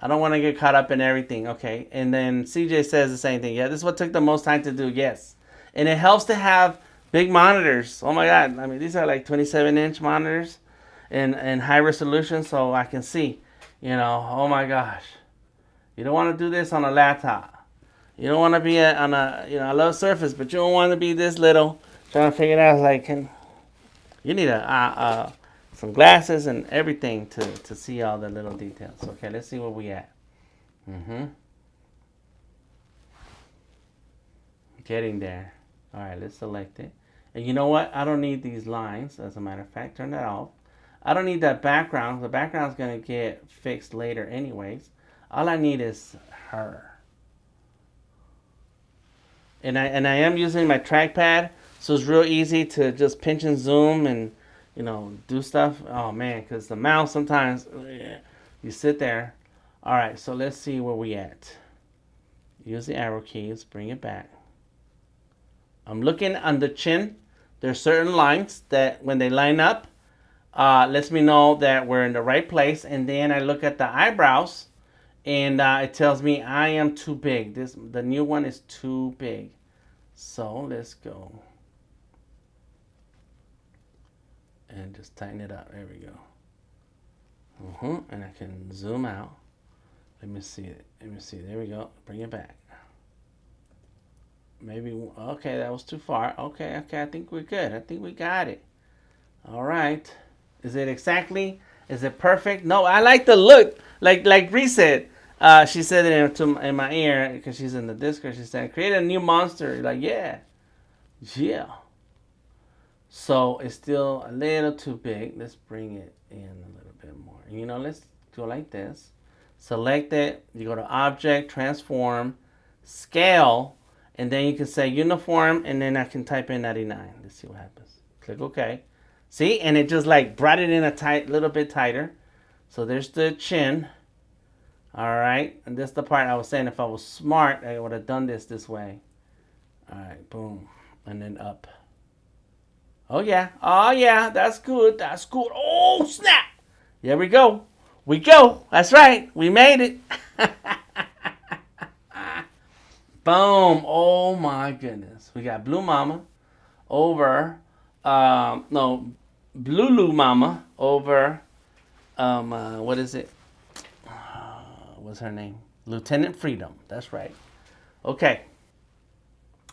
don't want to get caught up in everything. Okay, and then CJ says the same thing. Yeah, this is what took the most time to do. Yes, and it helps to have big monitors. Oh my God, I mean these are like 27-inch monitors, and high resolution, so I can see. You know, oh my gosh, you don't want to do this on a laptop. You don't want to be on a, I love Surface, but you don't want to be this little trying to figure it out. Like, you need some glasses and everything to see all the little details. Okay, let's see where we at. Getting there. All right, let's select it. And you know what? I don't need these lines. As a matter of fact, turn that off. I don't need that background. The background's going to get fixed later anyways. All I need is her. And I am using my trackpad, so it's real easy to just pinch and zoom and, do stuff. Oh, man, because the mouse sometimes, you sit there. All right, so let's see where we at. Use the arrow keys, bring it back. I'm looking on the chin. There's certain lines that when they line up, lets me know that we're in the right place. And then I look at the eyebrows, and it tells me I am too big. The new one is too big. So let's go. And just tighten it up. There we go. And I can zoom out. Let me see it. There we go. Bring it back. Maybe, okay, that was too far. Okay, I think we're good. I think we got it. All right. Is it perfect? No, I like the look. Like Bree said. She said it in my ear because she's in the Discord. She said, create a new monster. Like, yeah. So it's still a little too big. Let's bring it in a little bit more. Let's go like this. Select it. You go to Object, Transform, Scale, and then you can say Uniform, and then I can type in 99. Let's see what happens. Click OK. See? And it just like brought it in a little bit tighter. So there's the chin. All right. And this is the part I was saying if I was smart, I would have done this way. All right. Boom. And then up. Oh, yeah. That's good. Oh, snap. There we go. That's right. We made it. Boom. Oh, my goodness. We got Blue Mama over, Lulu Mama over, what is it? What's her name? Lieutenant Freedom. That's right. Okay.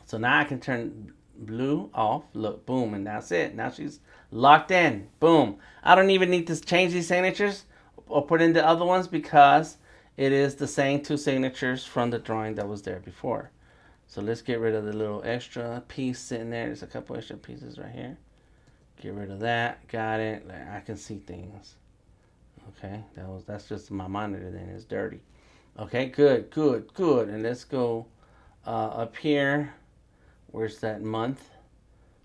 So now I can turn Blue off. Look, boom, and that's it. Now she's locked in. Boom. I don't even need to change these signatures or put in the other ones because it is the same two signatures from the drawing that was there before. So let's get rid of the little extra piece sitting there. There's a couple extra pieces right here. Get rid of that. Got it. I can see things. Okay, that's just my monitor then. It's dirty. Okay, good. And let's go up here. Where's that month?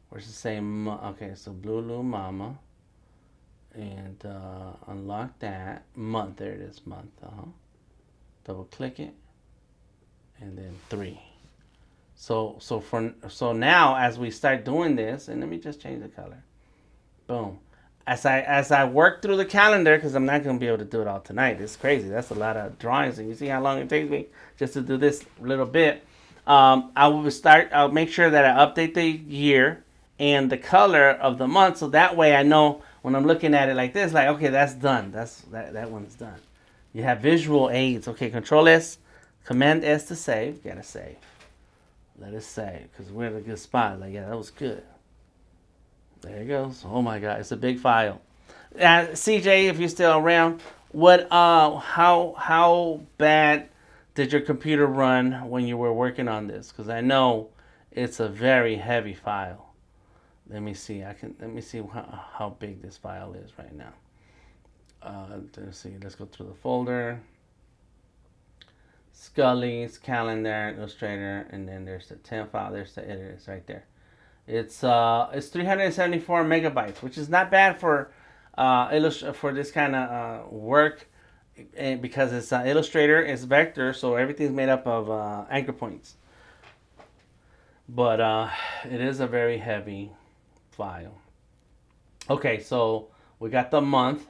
Where's the same month? Okay, so Lulu Mama. And unlock that. Month. There it is. Month. Double click it. And then 3. So now as we start doing this, and let me just change the color. Boom. As I work through the calendar, because I'm not going to be able to do it all tonight. It's crazy. That's a lot of drawings, and you see how long it takes me just to do this little bit. I'll make sure that I update the year and the color of the month, so that way I know when I'm looking at it like this, like, okay, that's done. That one's done. You have visual aids. Okay, Control S, Command S to save. Gotta save. Let it save, because we're in a good spot. Like, yeah, that was good. There it goes. Oh my God, it's a big file. CJ, if you're still around, how bad did your computer run when you were working on this? Because I know it's a very heavy file. Let me see. Let me see how big this file is right now. Let's see. Let's go through the folder. Skully's calendar, Illustrator, and then there's the 10 file. There's the editor. It's right there. It's 374 megabytes, which is not bad for this kind of work, and because it's Illustrator, it's vector, so everything's made up of anchor points. But it is a very heavy file. Okay, so we got the month.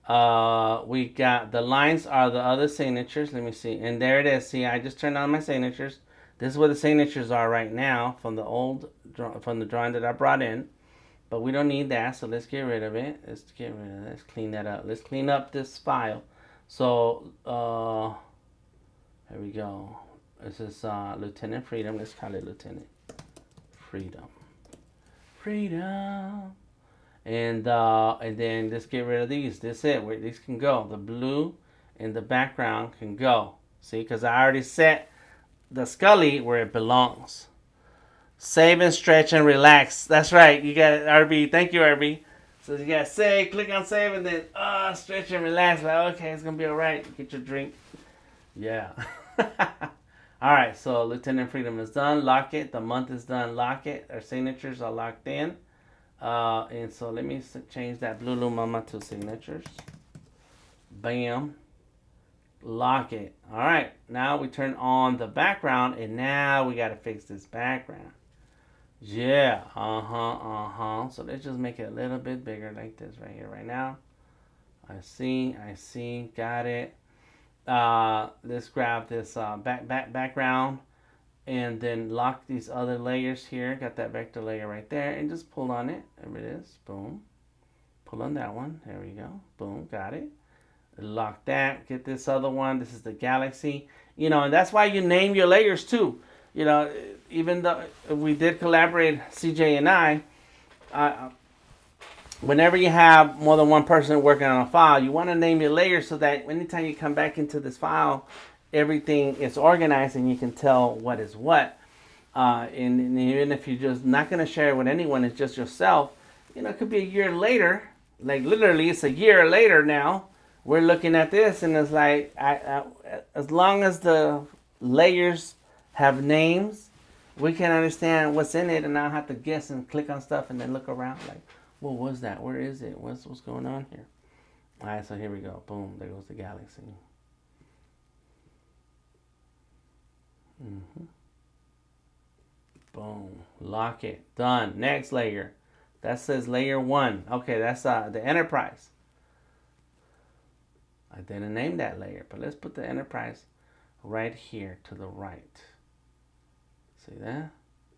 We got the lines are the other signatures. Let me see, and there it is. See, I just turned on my signatures. This is where the signatures are right now from the drawing that I brought in. But we don't need that, so let's get rid of it. Let's clean that up. Let's clean up this file. So, here we go. This is Lieutenant Freedom. Let's call it Lieutenant Freedom. And then let's get rid of these. That's it. Where these can go. The blue in the background can go. See, because I already set the Skully where it belongs. Save and stretch and relax. That's right. You got it, RB. Thank you, RB. So you gotta save, click on save, and then stretch and relax. Like, okay, it's gonna be all right. Get your drink. Yeah. All right. So Lieutenant Freedom is done. Lock it. The month is done. Lock it. Our signatures are locked in. And so let me change that Lulu Mama to signatures. Bam. Lock it. All right. Now we turn on the background, and now we gotta fix this background. Yeah. So let's just make it a little bit bigger like this right here, right now. I see. Got it. Let's grab this background and then lock these other layers here. Got that vector layer right there, and just pull on it. There it is. Boom. Pull on that one. There we go. Boom. Got it. Lock that. Get this other one. This is the galaxy. And that's why you name your layers too. Even though we did collaborate, CJ and I, whenever you have more than one person working on a file, you want to name your layers so that anytime you come back into this file, everything is organized and you can tell what is what. And even if you're just not going to share it with anyone, it's just yourself, it could be a year later. Like literally, it's a year later now. We're looking at this and it's like, as long as the layers have names, we can understand what's in it and not have to guess and click on stuff and then look around like, what was that? Where is it? What's going on here? All right, so here we go. Boom, there goes the galaxy. Boom, lock it. Done. Next layer. That says layer 1. Okay, that's the Enterprise. I didn't name that layer, but let's put the Enterprise right here to the right. See that?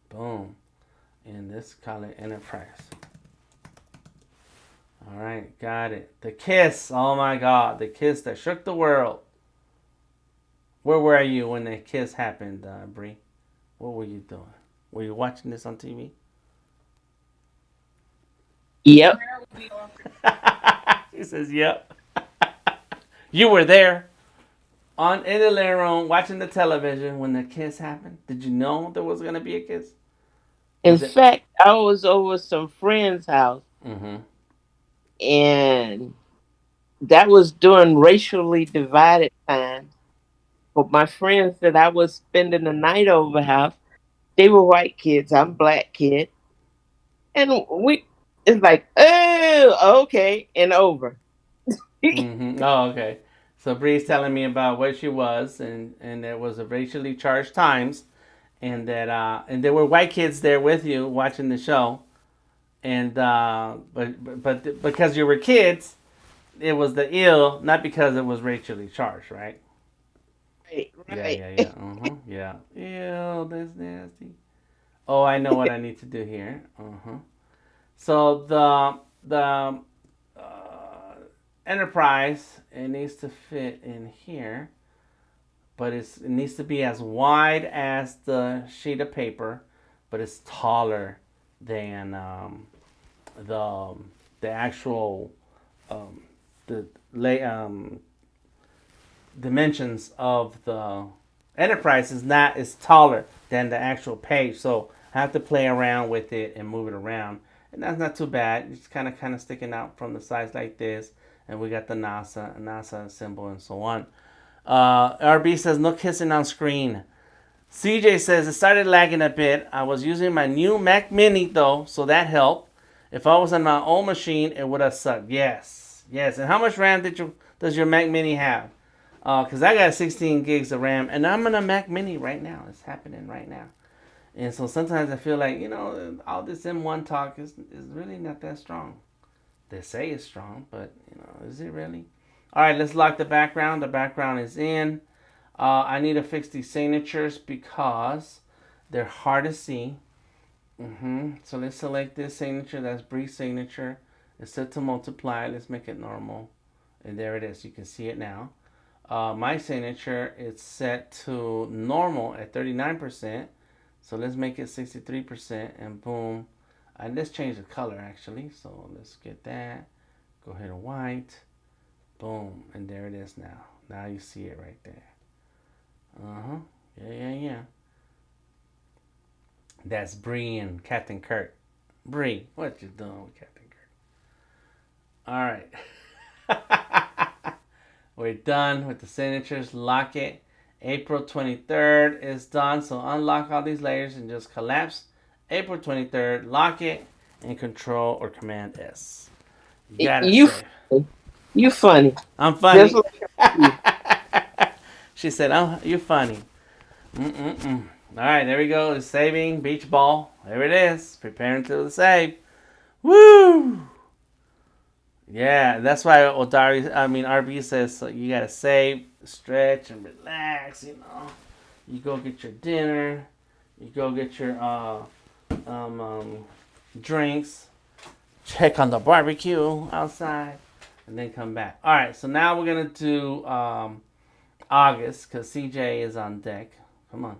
Boom. And let's call it Enterprise. All right, got it. The kiss. Oh my God, the kiss that shook the world. Where were you when the kiss happened, Bree? What were you doing? Were you watching this on TV? Yep. She says, "Yep." You were there in the living room watching the television when the kiss happened. Did you know there was gonna be a kiss? In Was it? fact, I was over some friend's house, Mm-hmm. and that was during racially divided times. But my friends that I was spending the night over house, they were white kids. I'm black kid, and it's like, oh, okay, and over. Mm-hmm. Oh, okay. So Bree's telling me about where she was, and there was a racially charged times, and that and there were white kids there with you watching the show, and but because you were kids, it was the ill, not because it was racially charged, right? Right, Yeah, right. yeah, yeah. Yeah. Ew, that's nasty. Oh, I know what I need to do here. So the Enterprise, it needs to fit in here, but it needs to be as wide as the sheet of paper, but it's taller than the the actual um, the lay dimensions of the Enterprise is taller than the actual page. So I have to play around with it and move it around, and that's not too bad. It's kind of sticking out from the sides like this, and we got the NASA symbol and so on. RB says no kissing on screen. CJ says it started lagging a bit. I was using my new Mac Mini though, so that helped. If I was on my old machine, it would have sucked. Yes. And how much RAM does your Mac Mini have? Because I got 16 gigs of RAM, and I'm on a Mac Mini right now. It's happening right now. And so sometimes I feel like, all this M1 talk is really not that strong. They say it's strong, but, is it really? All right, let's lock the background. The background is in. I need to fix these signatures because they're hard to see. So let's select this signature. That's Bree's signature. It's set to multiply. Let's make it normal. And there it is. You can see it now. My signature is set to normal at 39%. So let's make it 63% and boom. And let's change the color actually. So let's get that. Go ahead and white. Boom. And there it is now. Now you see it right there. Yeah. That's Bree and Captain Kirk. Bree, what you doing with Captain Kirk? All right. We're done with the signatures. Lock it. April 23rd is done. So unlock all these layers and just collapse. April 23rd, lock it, and Control or Command S. You gotta You save. funny. You funny. I'm Just funny. like you. She said, "Oh, you're funny." Mm-mm-mm. All right, there we go. It's saving beach ball. There it is. Preparing to save. Woo! Yeah, that's why RB says so you gotta save, stretch, and relax. You know, you go get your dinner, you go get your drinks, check on the barbecue outside, and then come back. All right, so now we're gonna do August because CJ is on deck. Come on.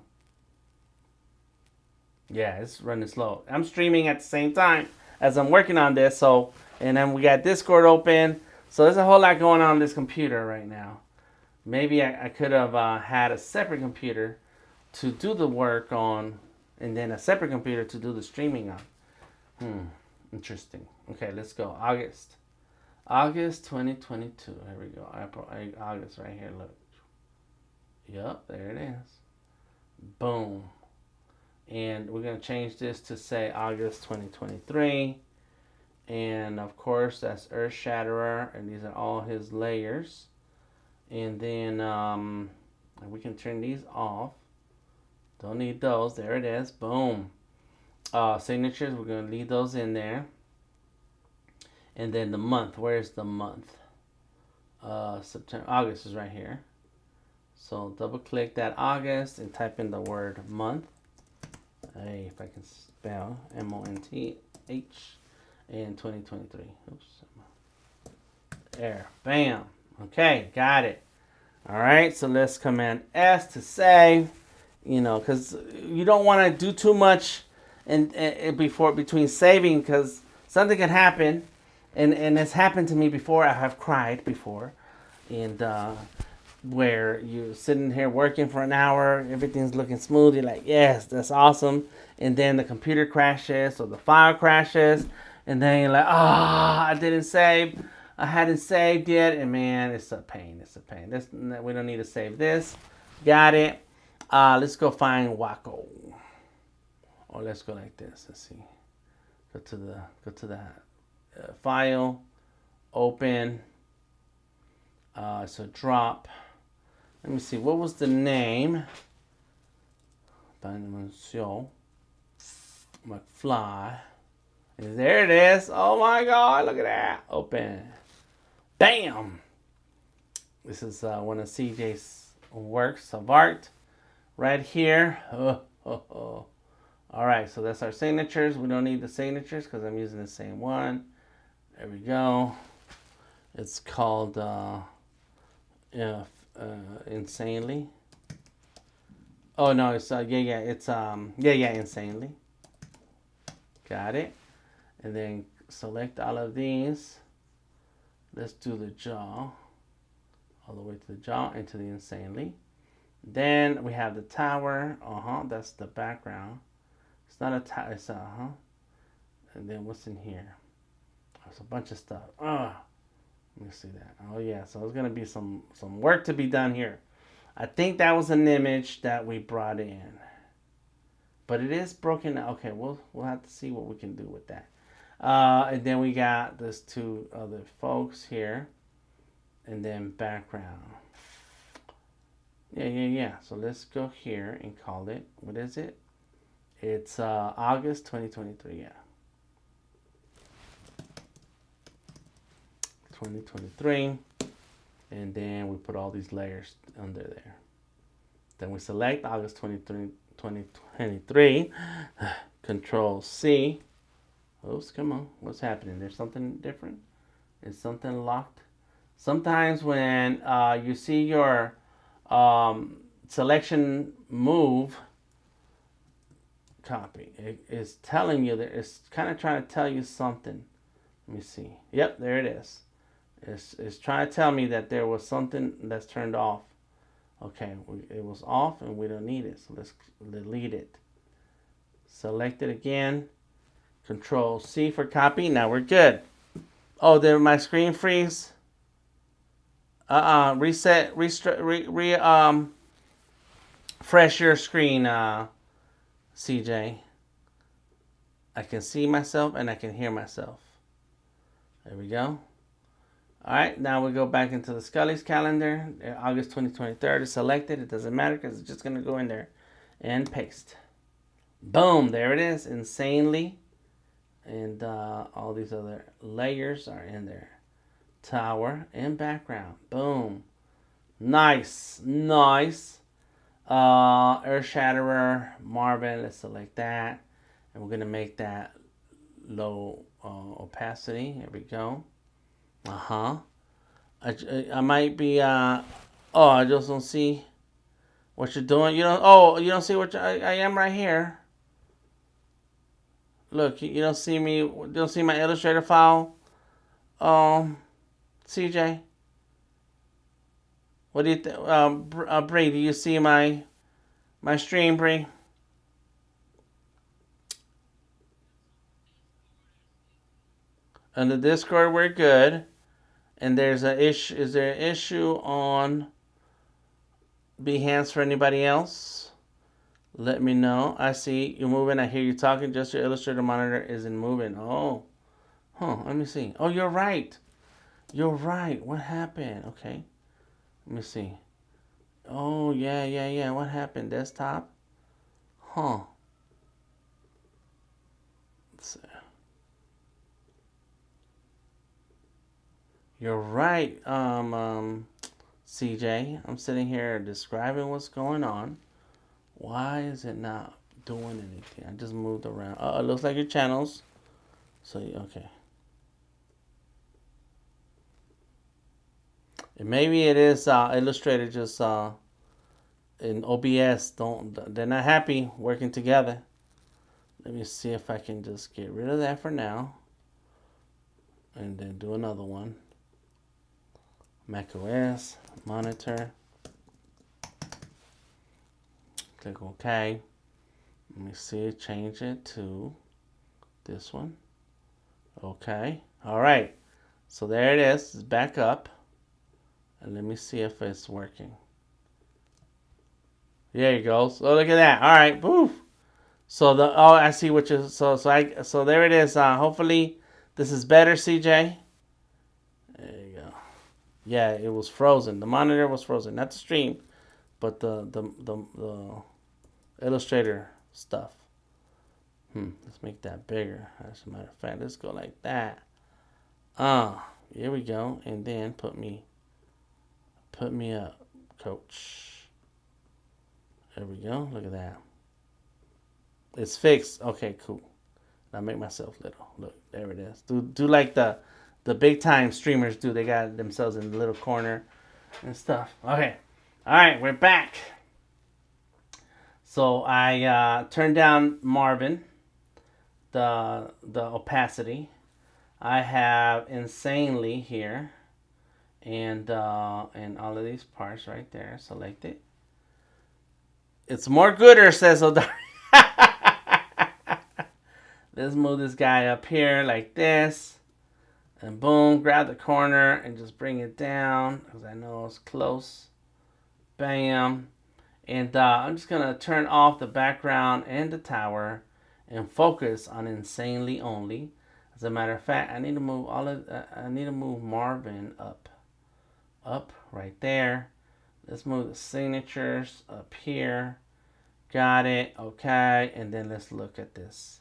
Yeah, it's running slow. I'm streaming at the same time as I'm working on this, so and then we got Discord open. So there's a whole lot going on this computer right now. Maybe I could have had a separate computer to do the work on, and then a separate computer to do the streaming on. Interesting. Okay, let's go. August 2022. There we go. August right here. Look. Yup, there it is. Boom. And we're going to change this to say August 2023. And of course, that's Earth Shatterer. And these are all his layers. And then we can turn these off. Don't need those. There it is. Boom. Signatures, we're going to leave those in there. And then the month. Where's the month? September. August is right here. So double click that August and type in the word month. Hey, if I can spell MONTH and 2023. Oops. There. Bam. Okay, got it. All right, so let's Command S to save. You know, because you don't want to do too much between saving, because something can happen, and it's happened to me before. I have cried before, and where you're sitting here working for an hour, everything's looking smooth. You're like, yes, that's awesome, and then the computer crashes or the file crashes, and then you're like, I didn't save. I hadn't saved yet, and man, it's a pain. It's a pain. We don't need to save this. Got it. Let's go find Waco. Or let's go like this. Let's see. Go to the file. Open. So drop. Let me see. What was the name? Dimension. McFly. And there it is. Oh my God! Look at that. Open. Bam. This is one of CJ's works of art. Right here. All right, so that's our signatures. We don't need the signatures because I'm using the same one. There we go. It's called Insanely. Oh no, it's Insanely. Got it. And then select all of these. Let's do the jaw. All the way to the jaw and to the Insanely. Then we have the tower. That's the background. It's not a tower. It's And then what's in here? There's a bunch of stuff. Let me see that. Oh yeah. So there's gonna be some work to be done here. I think that was an image that we brought in, but it is broken. Okay, we'll have to see what we can do with that. And then we got these two other folks here, and then background. Yeah. So let's go here and call it. What is it? It's August 2023. Yeah. 2023. And then we put all these layers under there. Then we select August 2023. Control C. Oops, come on. What's happening? There's something different? Is something locked? Sometimes when you see your selection move, copy, it is telling you that it's kind of trying to tell you something. Let me see. Yep, there it is. It's trying to tell me that there was something that's turned off. Okay, it was off and we don't need it. So let's delete it. Select it again. Control C for copy. Now we're good. Oh, did my screen freeze? Reset, fresh your screen, CJ. I can see myself and I can hear myself. There we go. All right, now we go back into the Skully's calendar. August 2023 is selected. It doesn't matter because it's just going to go in there and paste. Boom, there it is, insanely. And all these other layers are in there. Tower and background. Boom. Nice, nice. Earth Shatterer, Marvin, let's select that. And we're going to make that low opacity. Here we go. I might be, I just don't see what you're doing. You don't see what I am right here. Look, you don't see me, you don't see my Illustrator file, CJ? What do you think, Bree, do you see my stream, Bree? On the Discord, we're good. And there's a issue. Is there an issue on Behance for anybody else? Let me know. I see you moving. I hear you talking. Just your Illustrator monitor isn't moving. Oh, let me see. Oh, you're right. You're right. What happened? Okay. Let me see. Oh, yeah. What happened? Desktop? Let's see. You're right, CJ. I'm sitting here describing what's going on. Why is it not doing anything? I just moved around. Oh, it looks like your channels. So, okay. And maybe it is Illustrator just in OBS. They're not happy working together. Let me see if I can just get rid of that for now. And then do another one. Mac OS, monitor. Click OK. Let me see, change it to this one. Okay. All right. So there it is. It's back up. And let me see if it's working. There you go. So look at that. All right. Woof. So I see what you so there it is. Hopefully this is better, CJ. There you go. Yeah, it was frozen. The monitor was frozen, not the stream, but the Illustrator stuff. Let's make that bigger. As a matter of fact, let's go like that. Here we go, and then put me up, coach. There we go. Look at that. It's fixed. Okay, cool. Now make myself little. Look, there it is. Do like the big time streamers do. They got themselves in the little corner and stuff. Okay. All right, we're back. So I turned down Marvin, the opacity. I have insanely here, and all of these parts right there. Select it. It's more gooder, says Odari. Let's move this guy up here like this. And boom, grab the corner and just bring it down because I know it's close. Bam. And I'm just going to turn off the background and the tower and focus on insanely only. As a matter of fact, I need to move I need to move Marvin up. Up right there. Let's move the signatures up here. Got it. Okay. And then let's look at this.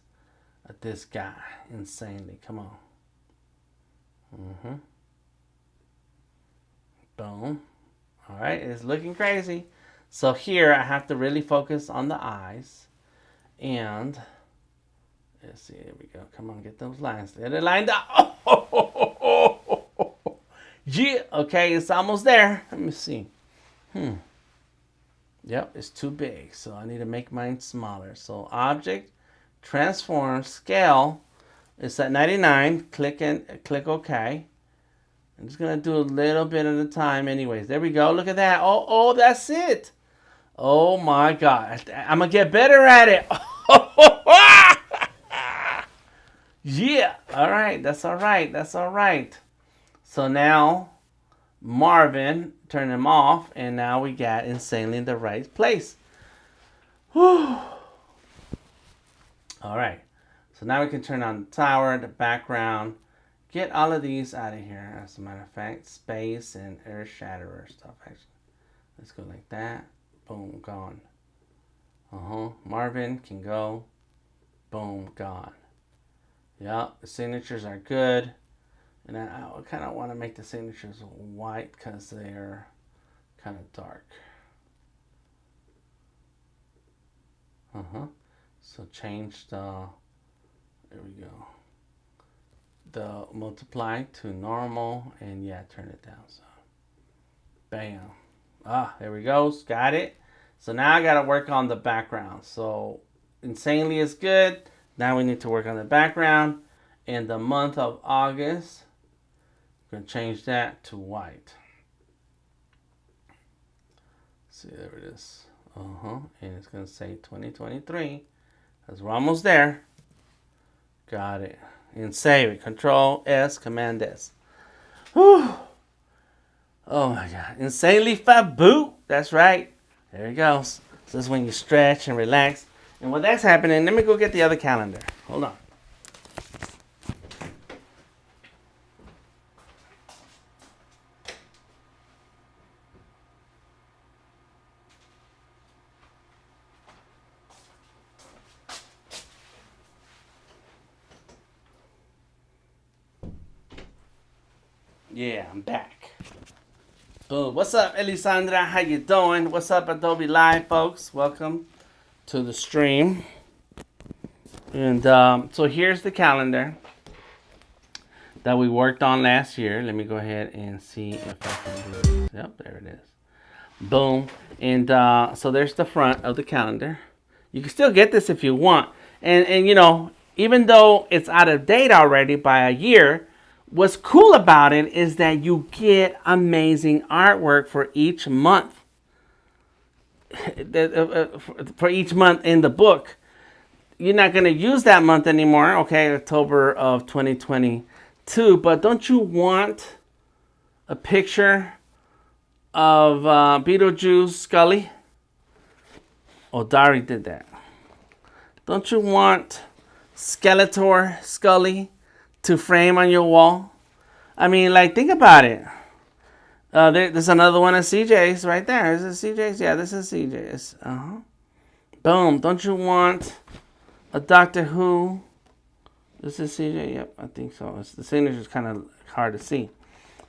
At this guy. Insanely. Come on. Boom. All right. It's looking crazy. So here I have to really focus on the eyes. And let's see. Here we go. Come on. Get those lines. Get it lined up. Yeah. Okay. It's almost there. Let me see. Yep. It's too big. So I need to make mine smaller. So object, transform, scale. It's at 99. Click OK. I'm just going to do a little bit at a time anyways. There we go. Look at that. Oh, that's it. Oh, my God. I'm going to get better at it. Yeah. All right. That's all right. That's all right. So now Marvin turned him off, and now we got insanely in the right place. Whew. All right. So now we can turn on the tower, the background, get all of these out of here. As a matter of fact, space and earth shatterer stuff. Actually, let's go like that. Boom, gone. Marvin can go. Boom, gone. Yep, the signatures are good. And I kind of want to make the signatures white because they're kind of dark. So change the, there we go, the multiply to normal, and yeah, turn it down. So bam. There we go. Got it. So now I got to work on the background. So insanely is good. Now we need to work on the background. In the month of August, I'm going to change that to white. See, there it is. And it's going to say 2023 because we're almost there. Got it. And save it. Control S, Command S. Whew. Oh my God. Insanely faboot. That's right. There it goes. So this is when you stretch and relax. And while that's happening, let me go get the other calendar. Hold on. Yeah, I'm back. Boom. What's up, Elisandra? How you doing? What's up, Adobe Live, folks? Welcome to the stream. And so here's the calendar that we worked on last year. Let me go ahead and see if I can do this. Yep, there it is. Boom. And so there's the front of the calendar. You can still get this if you want. And you know, even though it's out of date already by a year, what's cool about it is that you get amazing artwork for each month. For each month in the book. You're not going to use that month anymore, okay, October of 2022, but don't you want a picture of Beetlejuice Skully? Oh, Dari did that. Don't you want Skeletor Skully to frame on your wall? I mean, like, think about it. There's another one of CJ's right there. Is this CJ's? Yeah, this is CJ's. Boom. Don't you want a Doctor Who? This is CJ. Yep, I think so. The signature is kind of hard to see.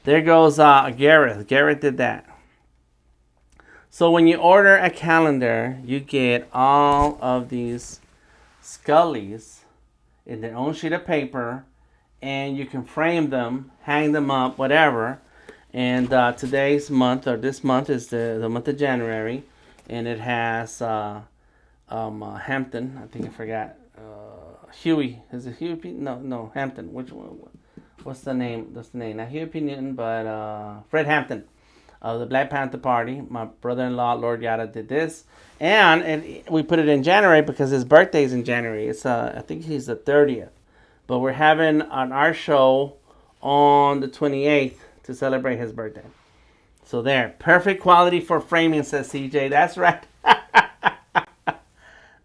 There goes Gareth. Gareth did that. So when you order a calendar, you get all of these Scullys in their own sheet of paper, and you can frame them, hang them up, whatever. And today's month, or this month, is the month of January, and it has Hampton. I think I forgot. Huey. Is it Huey? No, Hampton. Which one? What's the name? That's the name. Not Huey P. Newton, but Fred Hampton of the Black Panther Party. My brother-in-law, Lord Yada, did this. And we put it in January because his birthday's in January. It's I think he's the 30th. But we're having an art show on the 28th to celebrate his birthday. So there. Perfect quality for framing, says CJ. That's right.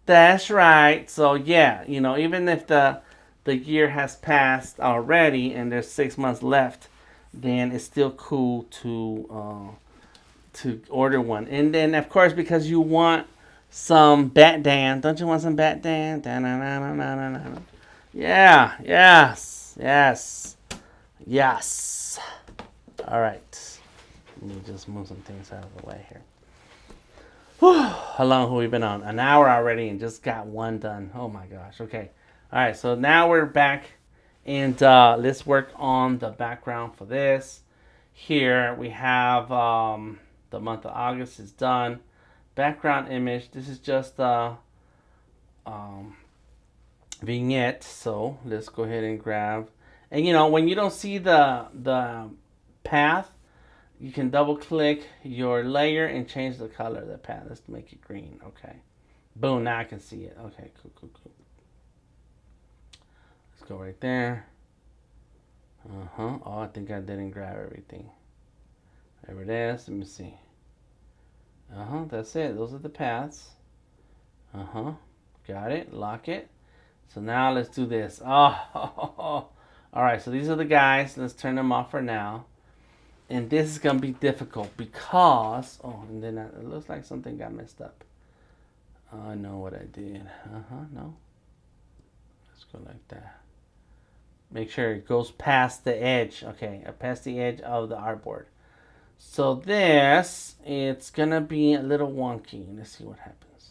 That's right. So yeah, you know, even if the year has passed already and there's 6 months left, then it's still cool to order one. And then of course, because you want some Bat Dan, don't you want some Bat Dan? Yeah, yes. All right. Let me just move some things out of the way here. Whew. How long have we been on? An hour already and just got one done. Oh my gosh. Okay. All right. So now we're back and let's work on the background for this. Here we have the month of August is done. Background image. This is just a vignette. So let's go ahead and grab. And you know, when you don't see the path, you can double click your layer and change the color of the path. Let's make it green. Okay. Boom. Now I can see it. Okay. Cool. Let's go right there. Oh, I think I didn't grab everything. There it is. Let me see. That's it. Those are the paths. Got it. Lock it. So now let's do this. Oh. All right, so these are the guys. Let's turn them off for now. And this is going to be difficult because... Oh, and then it looks like something got messed up. I know what I did. No. Let's go like that. Make sure it goes past the edge. Okay, past the edge of the artboard. So this, it's going to be a little wonky. Let's see what happens.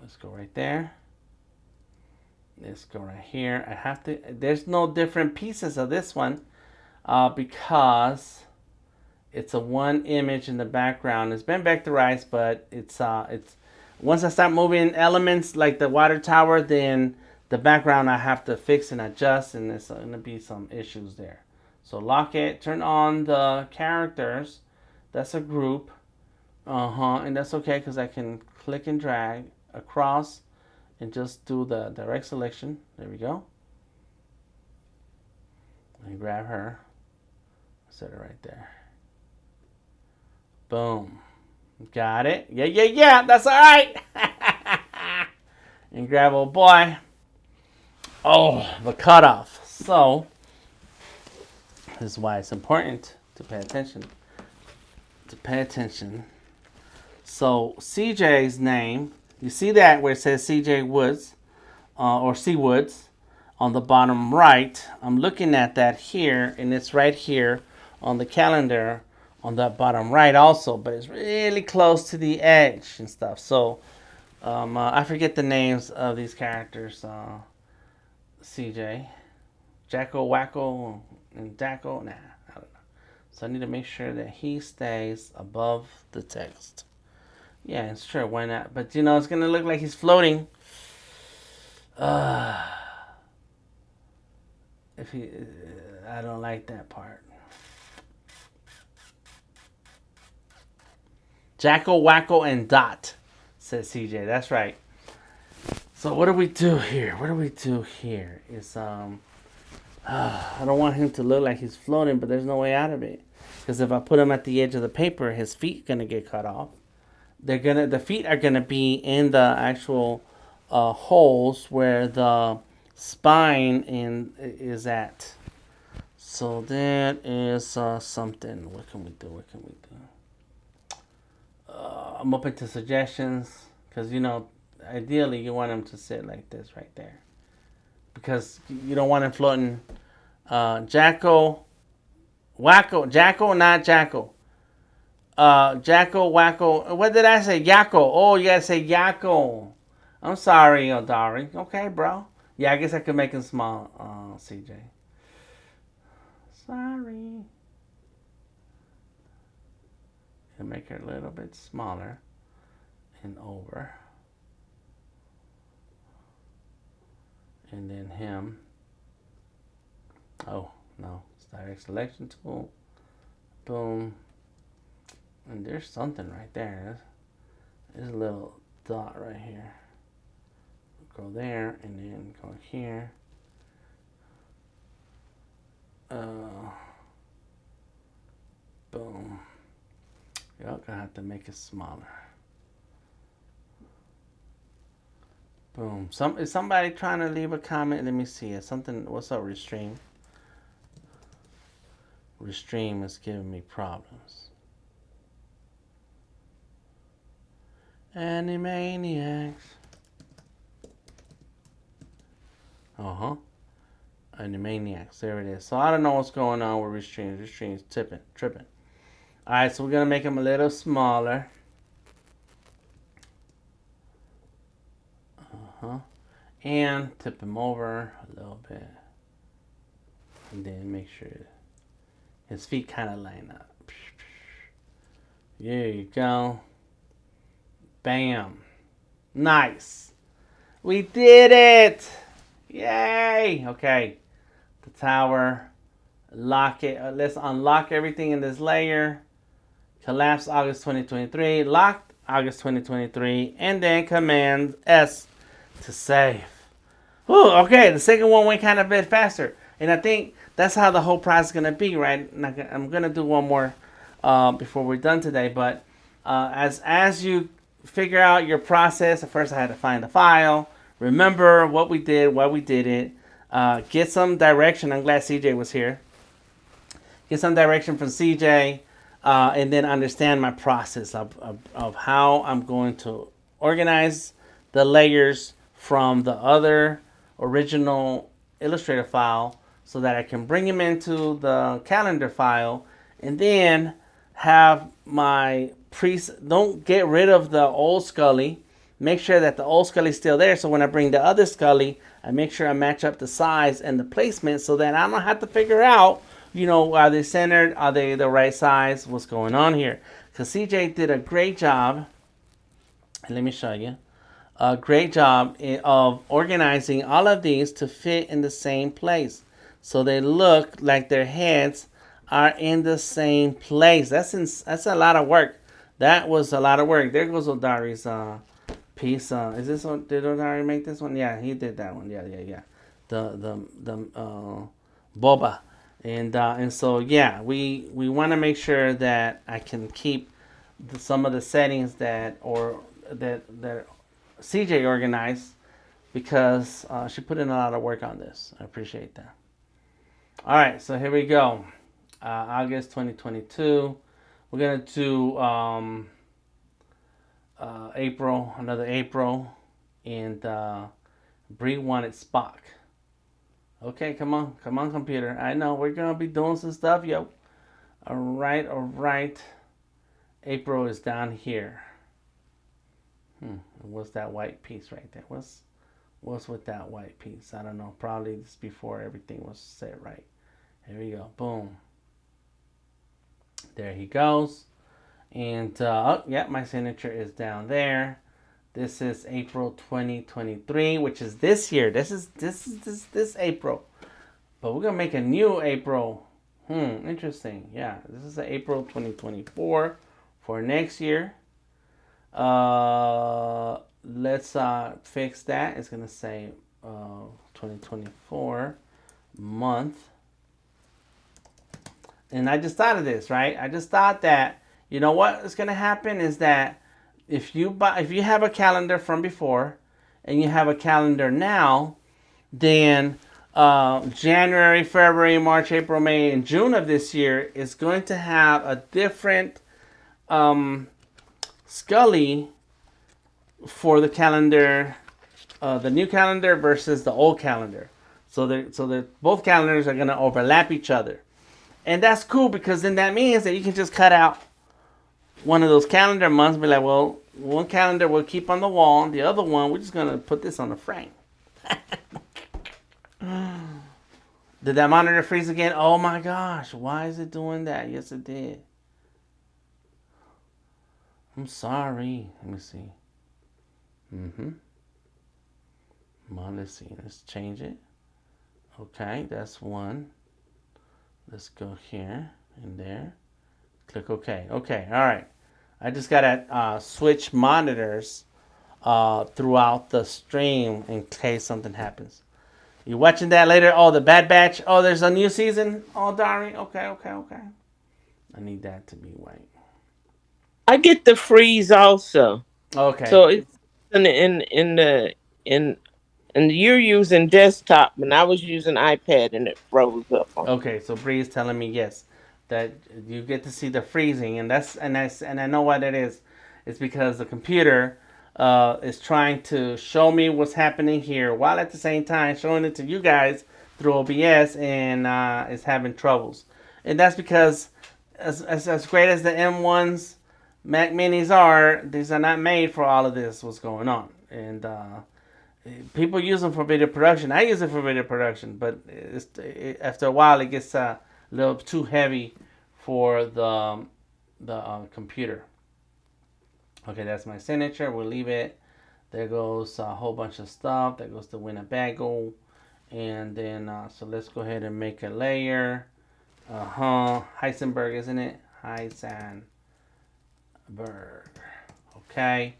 Let's go right there. Let's go right here. I have to... There's no different pieces of this one because it's a one image in the background. It's been vectorized, but it's once I start moving elements like the water tower, then the background I have to fix and adjust, and there's going to be some issues there. So lock it, turn on the characters. That's a group. And that's okay because I can click and drag across and just do the direct selection. There we go. And grab her. Set it right there. Boom. Got it. Yeah. That's all right. And grab old boy. Oh, the cutoff. So, this is why it's important to pay attention. So, CJ's name, you see that where it says CJ Woods, or C Woods, on the bottom right. I'm looking at that here, and it's right here on the calendar on the bottom right also, but it's really close to the edge and stuff. So, I forget the names of these characters. CJ, Jacko, Wacko, and Jacko. Nah, I don't know. So I need to make sure that he stays above the text. Yeah, it's sure, why not? But you know, it's gonna look like he's floating. I don't like that part. Jacko, Wacko, and Dot, says CJ. That's right. So what do we do here? Is I don't want him to look like he's floating, but there's no way out of it. Because if I put him at the edge of the paper, his feet are gonna get cut off. The feet are gonna be in the actual holes where the spine is at. So that is something. What can we do? I'm open to suggestions because ideally you want him to sit like this right there, because you don't want him floating. Jacko, Wacko, Jacko, not Jacko. Jacko, Wacko. What did I say? Yakko. Oh, you gotta say Yakko. I'm sorry, Dari. Okay, bro. Yeah, I guess I could make him small, CJ. Sorry. And make her a little bit smaller and over. And then him. Oh, no. It's direct selection tool. Boom. And there's something right there. There's a little dot right here. Go there and then go here. Boom. You're gonna have to make it smaller. Boom. Is somebody trying to leave a comment? Let me see. What's up, Restream? Restream is giving me problems. Animaniacs. Animaniacs. There it is. So I don't know what's going on with Restream. Restream's tripping. Alright, so we're going to make them a little smaller. And tip him over a little bit. And then make sure his feet kind of line up. There you go. Bam. Nice. We did it. Yay. Okay. The tower. Lock it. Let's unlock everything in this layer. Collapse August 2023. Locked August 2023. And then Command S to save. Ooh, okay, the second one went kind of a bit faster. And I think that's how the whole process is going to be, right? I'm going to do one more before we're done today. But as you figure out your process, at first I had to find the file, remember what we did, why we did it, get some direction. I'm glad CJ was here. Get some direction from CJ, and then understand my process of how I'm going to organize the layers from the other original Illustrator file so that I can bring them into the calendar file, and then have my don't get rid of the old Skully. Make sure that the old Skully is still there, so when I bring the other Skully, I make sure I match up the size and the placement so that I don't have to figure out, are they centered? Are they the right size? What's going on here? Because CJ did a great job. Let me show you. A great job of organizing all of these to fit in the same place. So they look like their heads are in the same place. That's a lot of work. That was a lot of work. There goes Odari's piece. Is this one? Did Odari make this one? Yeah, he did that one. Yeah. The boba. And so yeah, we want to make sure that I can keep some of the settings that CJ organized, because she put in a lot of work on this. I appreciate that. All right, so here we go. August 2022. We're gonna do April, another April, and Bree wanted Spock. Okay, come on, computer. I know we're gonna be doing some stuff, yo. All right. April is down here. What's that white piece right there? What's with that white piece? I don't know. Probably this before everything was set right. Here we go. Boom. There he goes. And my signature is down there. This is April 2023, which is this year. This is this April. But we're gonna make a new April. Interesting. Yeah, this is the April 2024 for next year. Let's fix that. It's gonna say 2024 month. And I just thought of this, right? I just thought that, what is gonna happen is that if you have a calendar from before and you have a calendar now, then January, February, March, April, May, and June of this year is going to have a different Skully for the calendar, the new calendar versus the old calendar. So both calendars are going to overlap each other. And that's cool, because then that means that you can just cut out one of those calendar months and be like, well, one calendar we'll keep on the wall, the other one we're just going to put this on the frame. Did that monitor freeze again? Oh my gosh, why is it doing that? Yes, it did. I'm sorry. Let me see. Come on, let's see. Let's change it. Okay, that's one. Let's go here and there. Click OK. Okay, all right. I just got to switch monitors throughout the stream in case something happens. You watching that later? Oh, the Bad Batch. Oh, there's a new season. Oh, darling. Okay. I need that to be white. I get the freeze also. Okay. So it's and you're using desktop, and I was using iPad, and it froze up on. Okay, so Bree is telling me yes, that you get to see the freezing, and I know what it is. It's because the computer is trying to show me what's happening here while at the same time showing it to you guys through OBS, and is having troubles. And that's because as great as the M1s Mac Minis are, these are not made for all of this. What's going on? And people use them for video production. I use it for video production, but after a while it gets a little too heavy for the computer. Okay, that's my signature. We'll leave it. There goes a whole bunch of stuff. There goes the Winnebago. And then, so let's go ahead and make a layer. Heisenberg, isn't it? Heisenberg. Okay.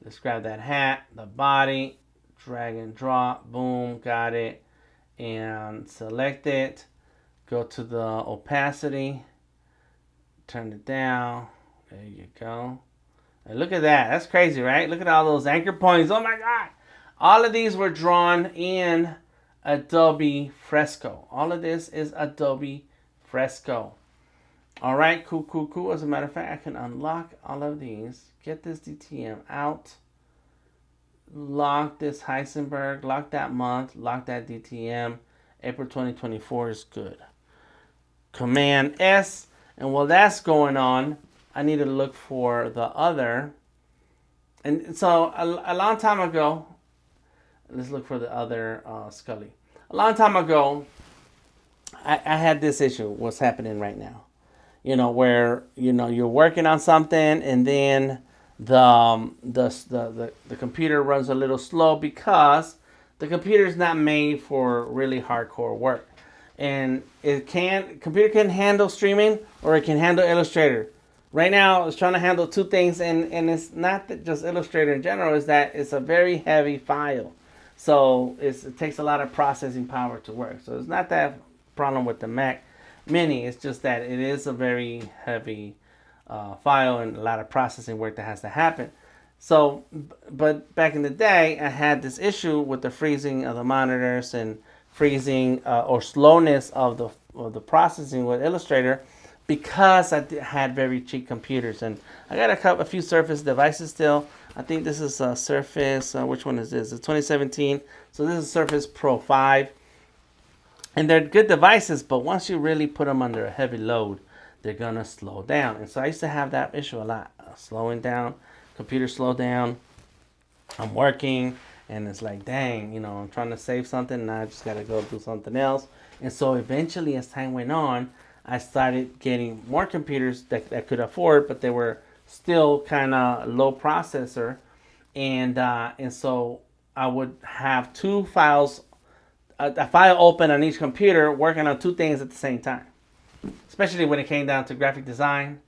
Let's grab that hat, the body, drag and drop, boom, got it, and select it. Go to the opacity, turn it down. There you go. And look at that. That's crazy, right? Look at all those anchor points. Oh my God. All of these were drawn in Adobe Fresco. All of this is Adobe Fresco. All right, cool, cool, cool. As a matter of fact, I can unlock all of these, get this DTM out, lock this Heisenberg, lock that month, lock that DTM. April 2024 is good. Command S, and while that's going on, I need to look for the other. And so a long time ago, let's look for the other Skully. A long time ago, I had this issue. What's happening right now? Where you're working on something, and then the computer runs a little slow because the computer is not made for really hardcore work, and computer can handle streaming or it can handle Illustrator. Right now, it's trying to handle two things, and it's not that just Illustrator in general. Is that it's a very heavy file, so it takes a lot of processing power to work. So it's not that problem with the Mac Mini. It's just that it is a very heavy file and a lot of processing work that has to happen. So, but back in the day, I had this issue with the freezing of the monitors and freezing or slowness of the processing with Illustrator because I had very cheap computers, and I got a few Surface devices still. I think this is a Surface. Which one is this? It's 2017. So this is Surface Pro 5. And they're good devices, but once you really put them under a heavy load, they're going to slow down. And so I used to have that issue a lot. Slowing down, computer slow down. I'm working, and it's like, dang, I'm trying to save something, and I just got to go do something else. And so eventually, as time went on, I started getting more computers that I could afford, but they were still kind of low processor. And so I would have two files, a file open on each computer, working on two things at the same time. Especially when it came down to graphic design.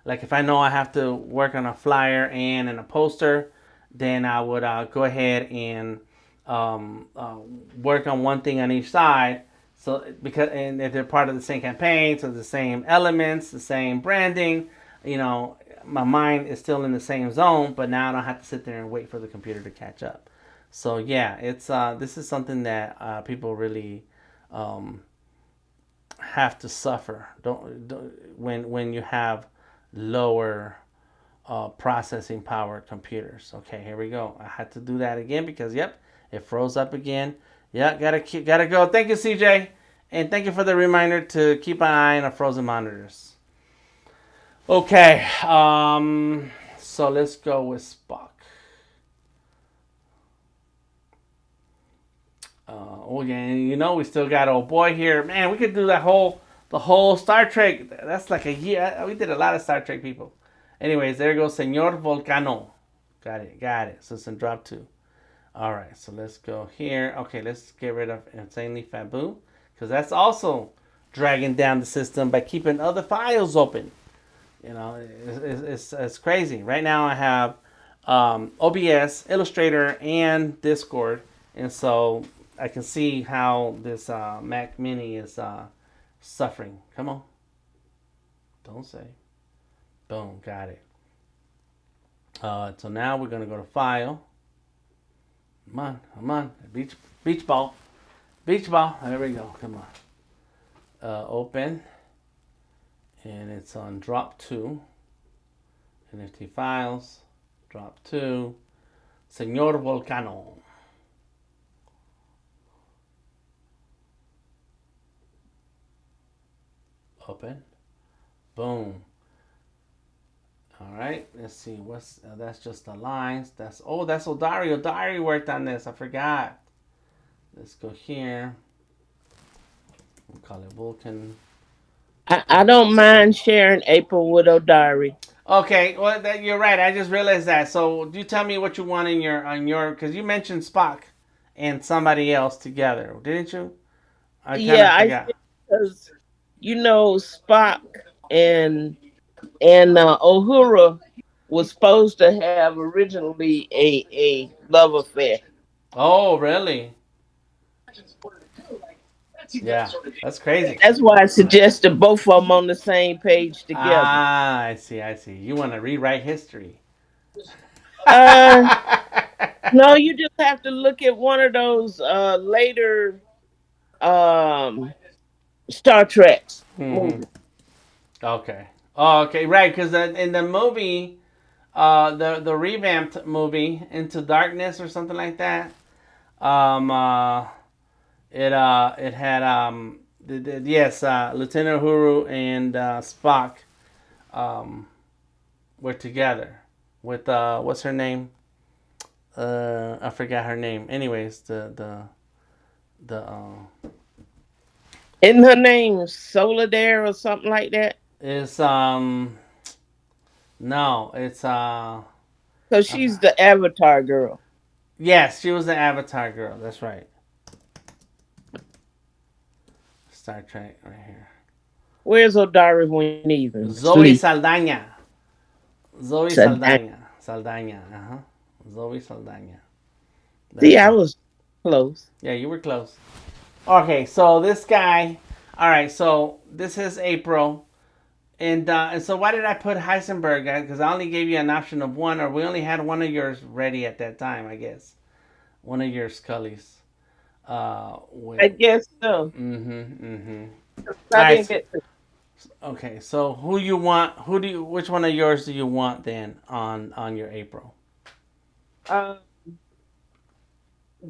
Like if I know I have to work on a flyer and a poster, then I would go ahead and work on one thing on each side. So and if they're part of the same campaign, so the same elements, the same branding, my mind is still in the same zone, but now I don't have to sit there and wait for the computer to catch up. So yeah, it's this is something that people really have to suffer. Don't when you have lower processing power computers. Okay, here we go. I had to do that again because it froze up again. Yeah, gotta go. Thank you, CJ, and thank you for the reminder to keep an eye on the frozen monitors. Okay, so let's go with Spock. Oh yeah, we still got old boy here. Man, we could do the whole Star Trek. That's like a year. We did a lot of Star Trek people. Anyways, there goes Señor Volcano. Got it. So it's in drop 2. All right, so let's go here. Okay, let's get rid of Insanely Fabu, because that's also dragging down the system by keeping other files open. It's crazy. Right now I have OBS, Illustrator, and Discord, and so I can see how this Mac Mini is suffering. Come on. Don't say. Boom, got it. So now we're going to go to File. Come on. Beach ball. There we go. Come on. Open. And it's on drop 2. NFT files. Drop 2. Señor Volcano. Open. Boom. All right, let's see. What's that's just the lines. That's Odari. Odari worked on this. I forgot. Let's go here. We'll call it Vulcan. I don't mind sharing April Widow Diary. Okay, well you're right. I just realized that. So you tell me what you want in your because you mentioned Spock and somebody else together, didn't you? I kind of Yeah, forgot. because Spock and Uhura was supposed to have originally a love affair. Oh, really? Yeah, that's crazy. That's why I suggested both of them on the same page together. Ah, I see, I see. You want to rewrite history. Uh, no, you just have to look at one of those later um Star Treks Mm-hmm. movies. Okay. Oh, okay, right. Because in the movie, the revamped movie, Into Darkness or something like that, um, uh, it had yes, Lieutenant Uhuru and Spock um were together with what's her name? I forgot her name. Anyways, the Isn't her name Solidare or something like that? is no, it's Because uh, she's the Avatar girl. yes, she was the Avatar girl. That's right. Star Trek right here. Where's Odari when you need him? Zoe Sleep. Saldaña. Zoe Sad. Saldaña. Saldaña. Uh huh. Zoe Saldaña. See, That's I right. was close. Yeah, you were close. Okay, so this guy. All right, so this is April. And so why did I put Heisenberg? Because I only gave you an option of one, or we only had one of yours ready at that time, I guess. One of your Scullys. I With. guess so. Mm-hmm. Mm-hmm. All I right. didn't So, get to. okay. So who you want? Who do you? Which one of yours do you want then on your April? Uh,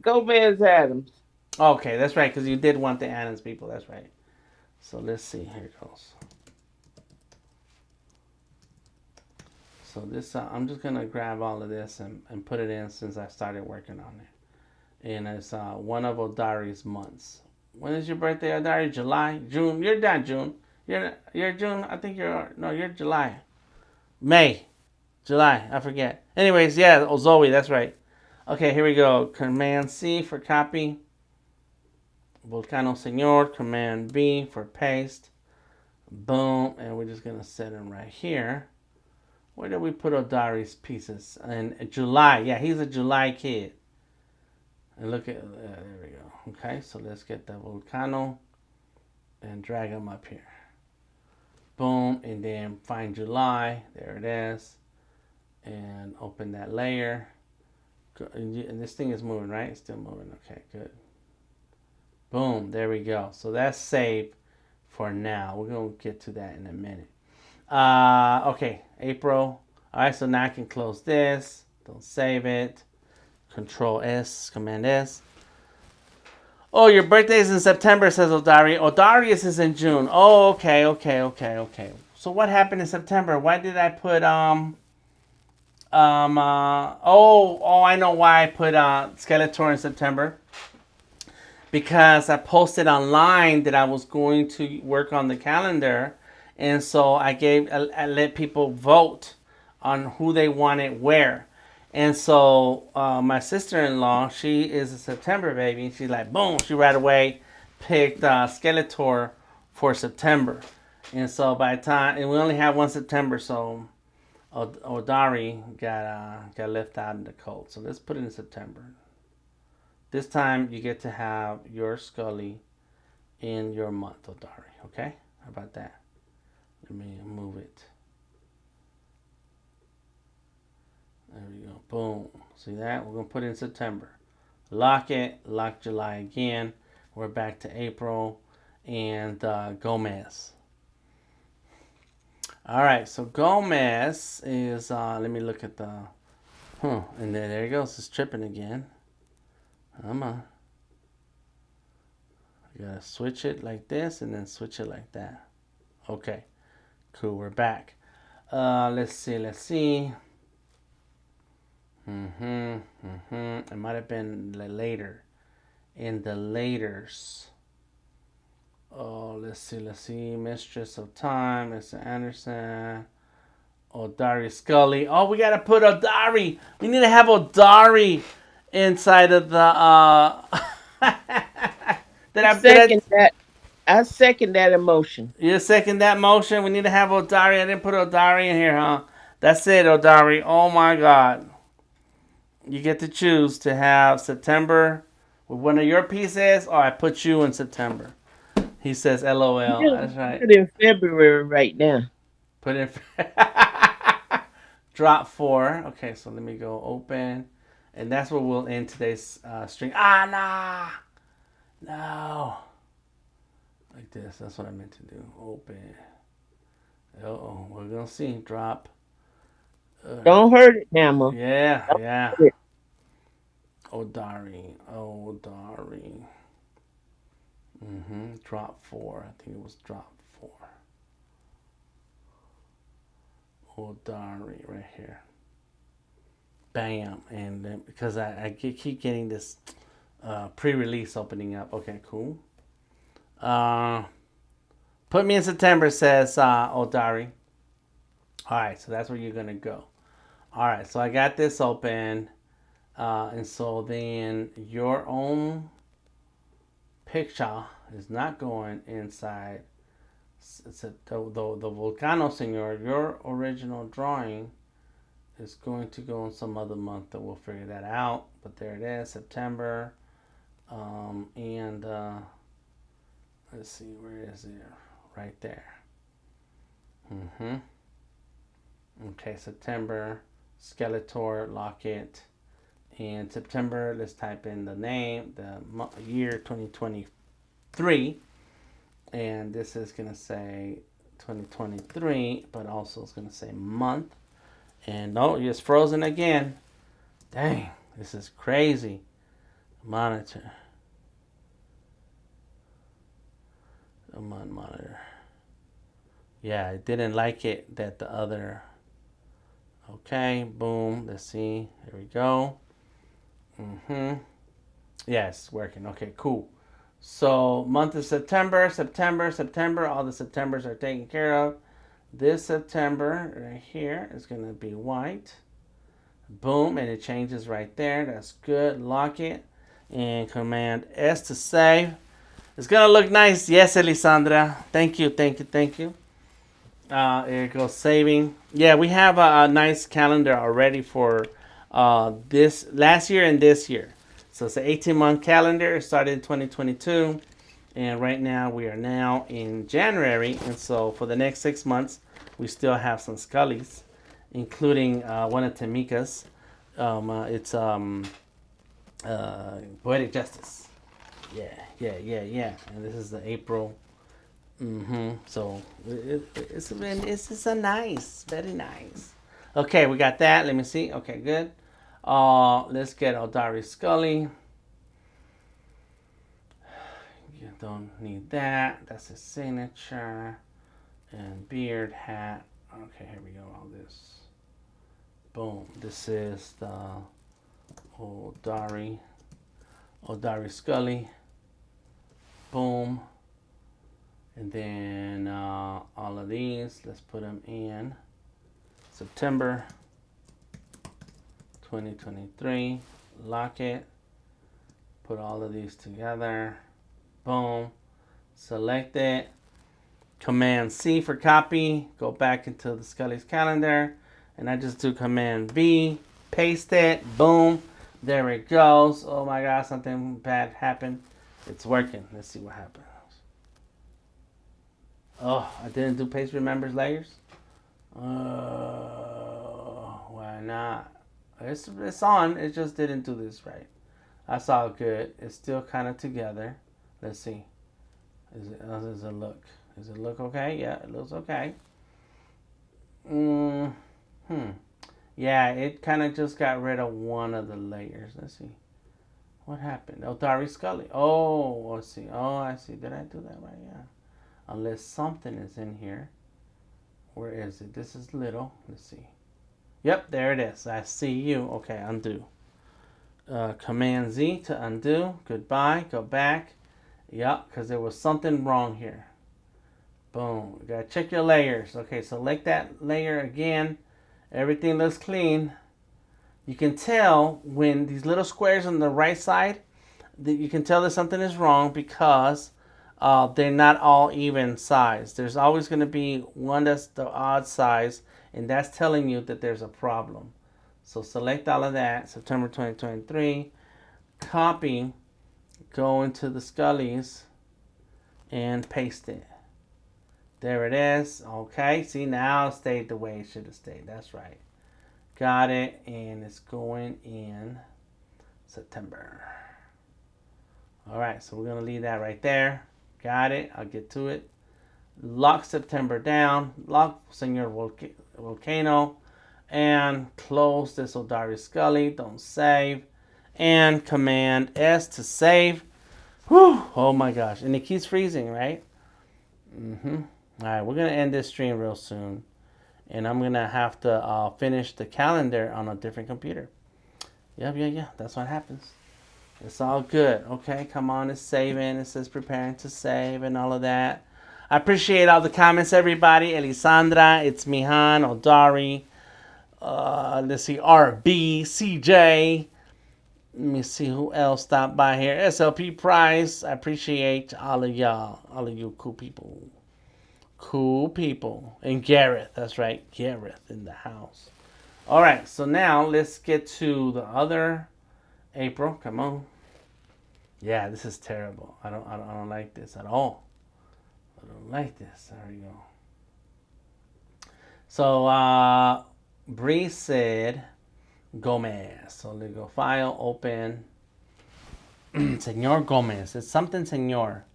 Gomez Adams. Okay, that's right. Because you did want the Adams people. That's right. So let's see. Here it goes. So this, I'm just gonna grab all of this and put it in since I started working on it. And it's one of Odari's months. When is your birthday, Odari? July, June. You're not June. You're June. I think you're no. You're July, May, July. I forget. Anyways, yeah. Oh, Zoe. That's right. Okay, here we go. Command C for copy. Volcano Senor. Command B for paste. Boom. And we're just gonna set him right here. Where did we put Odari's pieces? In July. Yeah, he's a July kid. And look at there we go. Okay, so let's get the Volcano and drag them up here. Boom, and then find July. There it is. And open that layer. And this thing is moving, right? It's still moving. Okay, good. Boom, there we go. So that's saved for now. We're going to get to that in a minute. Okay, April. All right, so now I can close this. Don't save it. Control S, Command S. Oh, your birthday is in September, says Odari. Odarius is in June. Oh, okay, okay, okay, okay. So what happened in September? Why did I put oh, I know why I put Skeletor in September. Because I posted online that I was going to work on the calendar, and so I let people vote on who they wanted where. And so my sister-in-law, she is a September baby. She's like, boom, she right away picked Skeletor for September. And so by the time, and we only have one September, so Odari got left out in the cold. So let's put it in September. This time you get to have your Skully in your month, Odari. Okay? How about that? Let me move it. There we go. Boom. See that? We're going to put it in September. Lock it. Lock July again. We're back to April. And Gomez. All right. So Gomez is, let me look at the, and there he goes. It's tripping again. Come on. You gotta switch it like this and then switch it like that. Okay. Cool. We're back. Let's see. Let's see. It might have been later. In the laters. Oh, let's see. Let's see. Mistress of Time. Mr. Anderson. Odari Skully. Oh, we gotta put Odari. We need to have Odari inside of the. Second that. I second that emotion. You second that motion? We need to have Odari. I didn't put Odari in here, huh? That's it, Odari. Oh my God. You get to choose to have September with one of your pieces, or I put you in September. He says, LOL. Yeah, That's right. put it in February right now. Put in. Drop 4. Okay, so let me go open. And that's where we'll end today's string. Nah. No. Like this. That's what I meant to do. Open. Uh-oh. We're going to see. Drop. Don't hurt it, Hammer. Yeah. Don't Yeah. hurt it. Odari. Drop 4. I think it was drop 4. Odari right here. Bam. And then, because I keep getting this pre-release opening up. Okay, cool. Put me in September, says Odari. All right, so that's where you're going to go. All right, so I got this open. And so then your own picture is not going inside. The Volcano Senor, your original drawing is going to go in some other month, that we'll figure that out. But there it is, September. And let's see, where is it? Right there. Okay, September, Skeletor, Locket. And September, let's type in the name, the year 2023. And this is going to say 2023, but also it's going to say month. And no, it's frozen again. Dang, this is crazy. Monitor. Monitor. Yeah, I didn't like it that the other. Okay, boom. Let's see. Here we go. Yes, working. Okay, cool. So month of September. All the Septembers are taken care of. This September right here is going to be white. Boom, and it changes right there. That's good. Lock it. And Command S to save. It's going to look nice. Yes, Elisandra. Thank you. There it goes, saving. Yeah, we have a nice calendar already for this last year and this year. So it's an 18-month calendar. It started in 2022. And right now we are now in January. And so for the next 6 months, we still have some Skullys, including one of Tamika's. It's Poetic Justice. Yeah. And this is the April. So it's a nice, very nice. Okay, we got that. Let me see. Okay, good. Let's get Odari Skully. You don't need that. That's his signature. And beard, hat. Okay, here we go. All this. Boom. This is the Odari Skully. Boom. And then all of these, let's put them in September 2023. Lock it. Put all of these together. Boom. Select it. Command C for copy. Go back into the Skully's calendar. And I just do Command V. Paste it. Boom. There it goes. Oh my God, something bad happened. It's working. Let's see what happens. Oh, I didn't do paste remembers layers. Why not? It's on. It just didn't do this right. That's all good. It's still kind of together. Let's see. How does it look? Does it look okay? Yeah, it looks okay. Yeah, it kind of just got rid of one of the layers. Let's see. What happened? Oh, Dari Skully. Oh, let's see. Oh, I see. Did I do that right? Yeah. Unless something is in here. Where is it? This is little. Let's see. Yep, there it is. I see you. Okay, undo. Command Z to undo. Goodbye. Go back. Yep, because there was something wrong here. Boom. You gotta check your layers. Okay, select that layer again. Everything looks clean. You can tell when these little squares on the right side, that you can tell that something is wrong because they're not all even size. There's always going to be one that's the odd size, and that's telling you that there's a problem. So select all of that, September 2023. Copy, go into the Skullies, and paste it. There it is. Okay, see, now it stayed the way it should have stayed. That's right. Got it, and it's going in September. All right, so we're going to leave that right there. Got it. I'll get to it. Lock September down. Lock Senor Volcano. And close this Odari Skully. Don't save. And Command S to save. Whew. Oh my gosh. And it keeps freezing, right? All right, we're going to end this stream real soon. And I'm going to have to finish the calendar on a different computer. Yeah. That's what happens. It's all good. Okay, come on, it's saving. It says preparing to save and all of that. I appreciate all the comments, everybody. Elisandra, it's Mihan, Odari. Let's see, RB, CJ. Let me see who else stopped by here. SLP Price. I appreciate all of y'all. All of you cool people. Cool people. And Gareth. That's right. Gareth in the house. All right. So now let's get to the other April. Come on. Yeah, this is terrible. I don't like this at all. I don't like this. There we go. So Bree said Gomez. So let's go file, open. Senor Gomez. It's something Senor.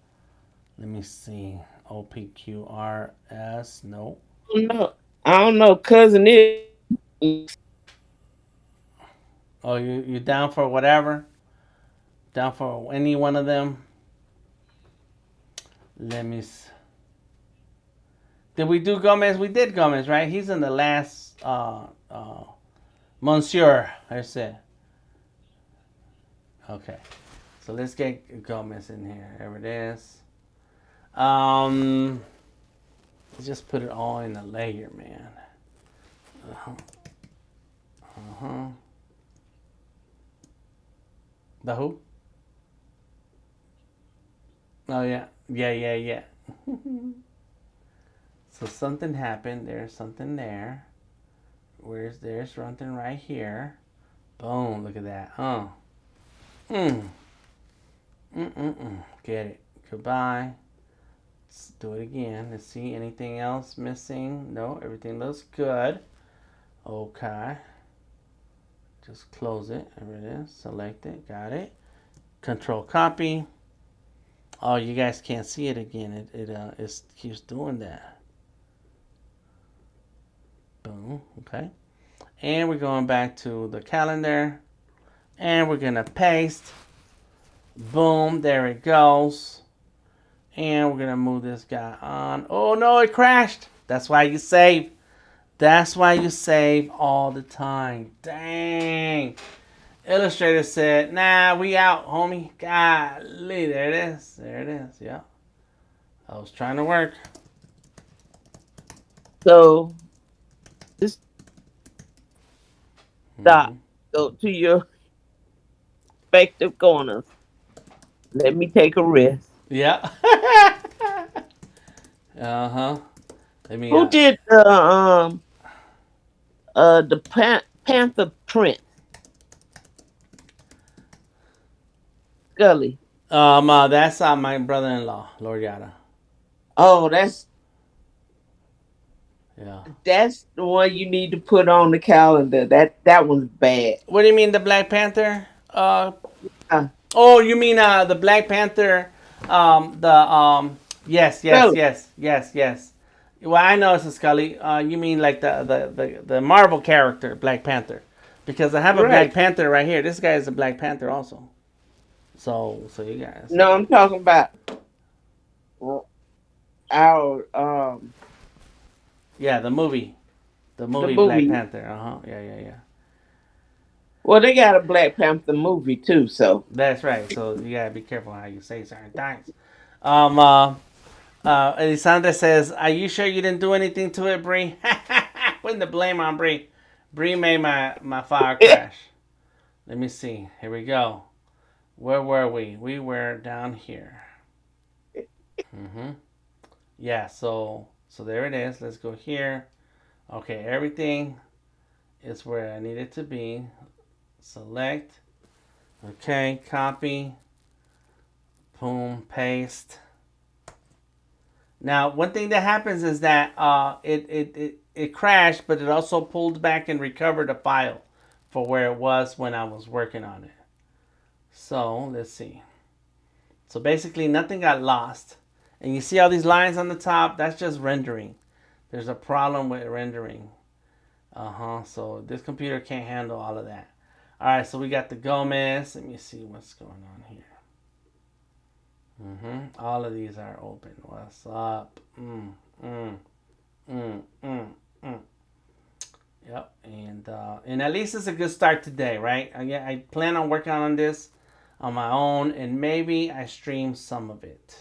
Let me see. OPQRS. No. No, I don't know. Cousin is. Oh, you down for whatever? Down for any one of them? Let me. Did we do Gomez? We did Gomez, right? He's in the last. Monsieur. That's it. Okay. So let's get Gomez in here. There it is. Let's just put it all in a layer, man. The who? Oh yeah. So something happened. There's something there. There's something right here. Boom, look at that. Get it. Goodbye. Let's do it again. Let's see. Anything else missing? No, everything looks good. Okay. Just close it. There it is. Select it. Got it. Control copy. Oh, you guys can't see it again. It keeps doing that. Boom. Okay. And we're going back to the calendar. And we're going to paste. Boom. There it goes. And we're going to move this guy on. Oh, no, it crashed. That's why you save. That's why you save all the time. Dang. Illustrator said, nah, we out, homie. Golly, there it is. There it is. Yeah. I was trying to work. So, just stop. Go to your respective corners. Let me take a rest. Yeah. Uh-huh. Let me, Who did the Panther print? Skully. That's my brother-in-law, Lord Yada. Oh, Yeah. that's the one you need to put on the calendar. That one's bad. What do you mean, the Black Panther? Uh, Oh, you mean the Black Panther? Yes. Well, I know it's a Skully. You mean like the Marvel character Black Panther? Because I have a Black Panther right here. This guy is a Black Panther also. So you guys. No, I'm talking about our Yeah, the movie. The movie movie. Black Panther. Yeah. Well, they got a Black Panther movie too, so That's right. So you gotta be careful how you say certain things. Elisandra says, "Are you sure you didn't do anything to it, Bree?" Putting the blame on Bree. Bree made my fire crash. Let me see. Here we go. Where were we? We were down here. Yeah. So there it is. Let's go here. Okay. Everything is where I need it to be. Select. Okay, copy. Boom, paste. Now, one thing that happens is that it crashed, but it also pulled back and recovered the file for where it was when I was working on it. So, let's see. So basically, nothing got lost. And you see all these lines on the top? That's just rendering. There's a problem with rendering. So this computer can't handle all of that. All right, so we got the Gomez. Let me see what's going on here. All of these are open. What's up? Yep, and at least it's a good start today, right? I plan on working on this on my own, and maybe I stream some of it.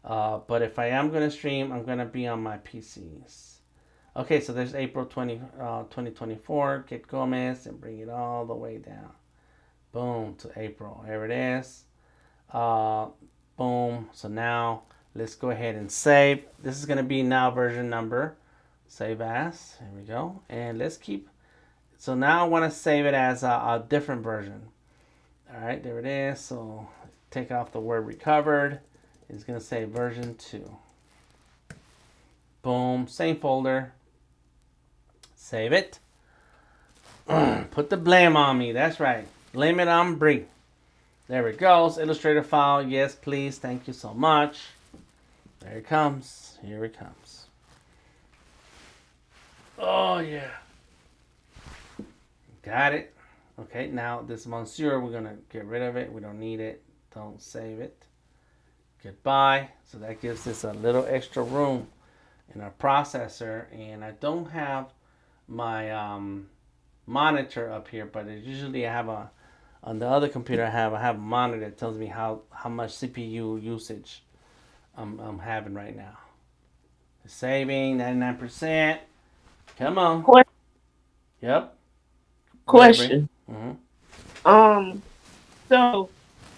But if I am gonna stream, I'm gonna be on my PCs. Okay, so there's April 2024. Get Gomez and bring it all the way down. Boom to April. There it is. Boom. So now let's go ahead and save. This is gonna be now version number. Save as. Here we go. And let's keep. So now I want to save it as a different version. All right, there it is. So take off the word recovered. It's gonna say version 2. Boom. Same folder. Save it. Put the blame on me. That's right. Blame it on Bree. There it goes. Illustrator file. Yes, please. Thank you so much. There it comes. Here it comes. Oh, yeah. Got it. Okay, now this Monsieur, we're going to get rid of it. We don't need it. Don't save it. Goodbye. So that gives us a little extra room in our processor. And I don't have my monitor up here, but usually I have on the other computer I have a monitor that tells me how much CPU usage I'm having right now. Saving 99%. Come on. Yep. Question. So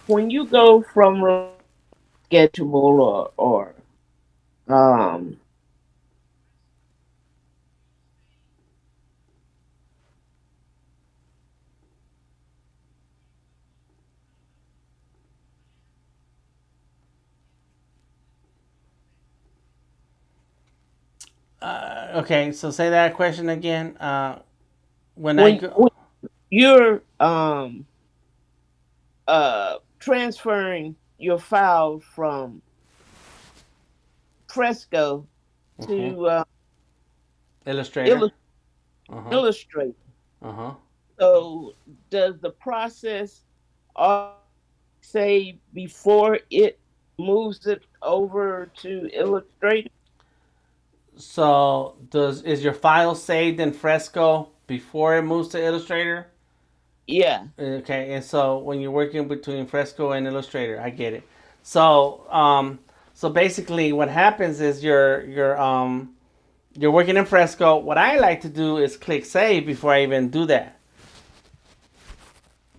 when you go from sketchable or Okay, so say that question again. When you're transferring your file from Fresco to Illustrator. Illustrator. So does the process say before it moves it over to Illustrator? So is your file saved in Fresco before it moves to Illustrator? Yeah. Okay, and so when you're working between Fresco and Illustrator, I get it. So so basically what happens is you're working in Fresco. What I like to do is click save before I even do that.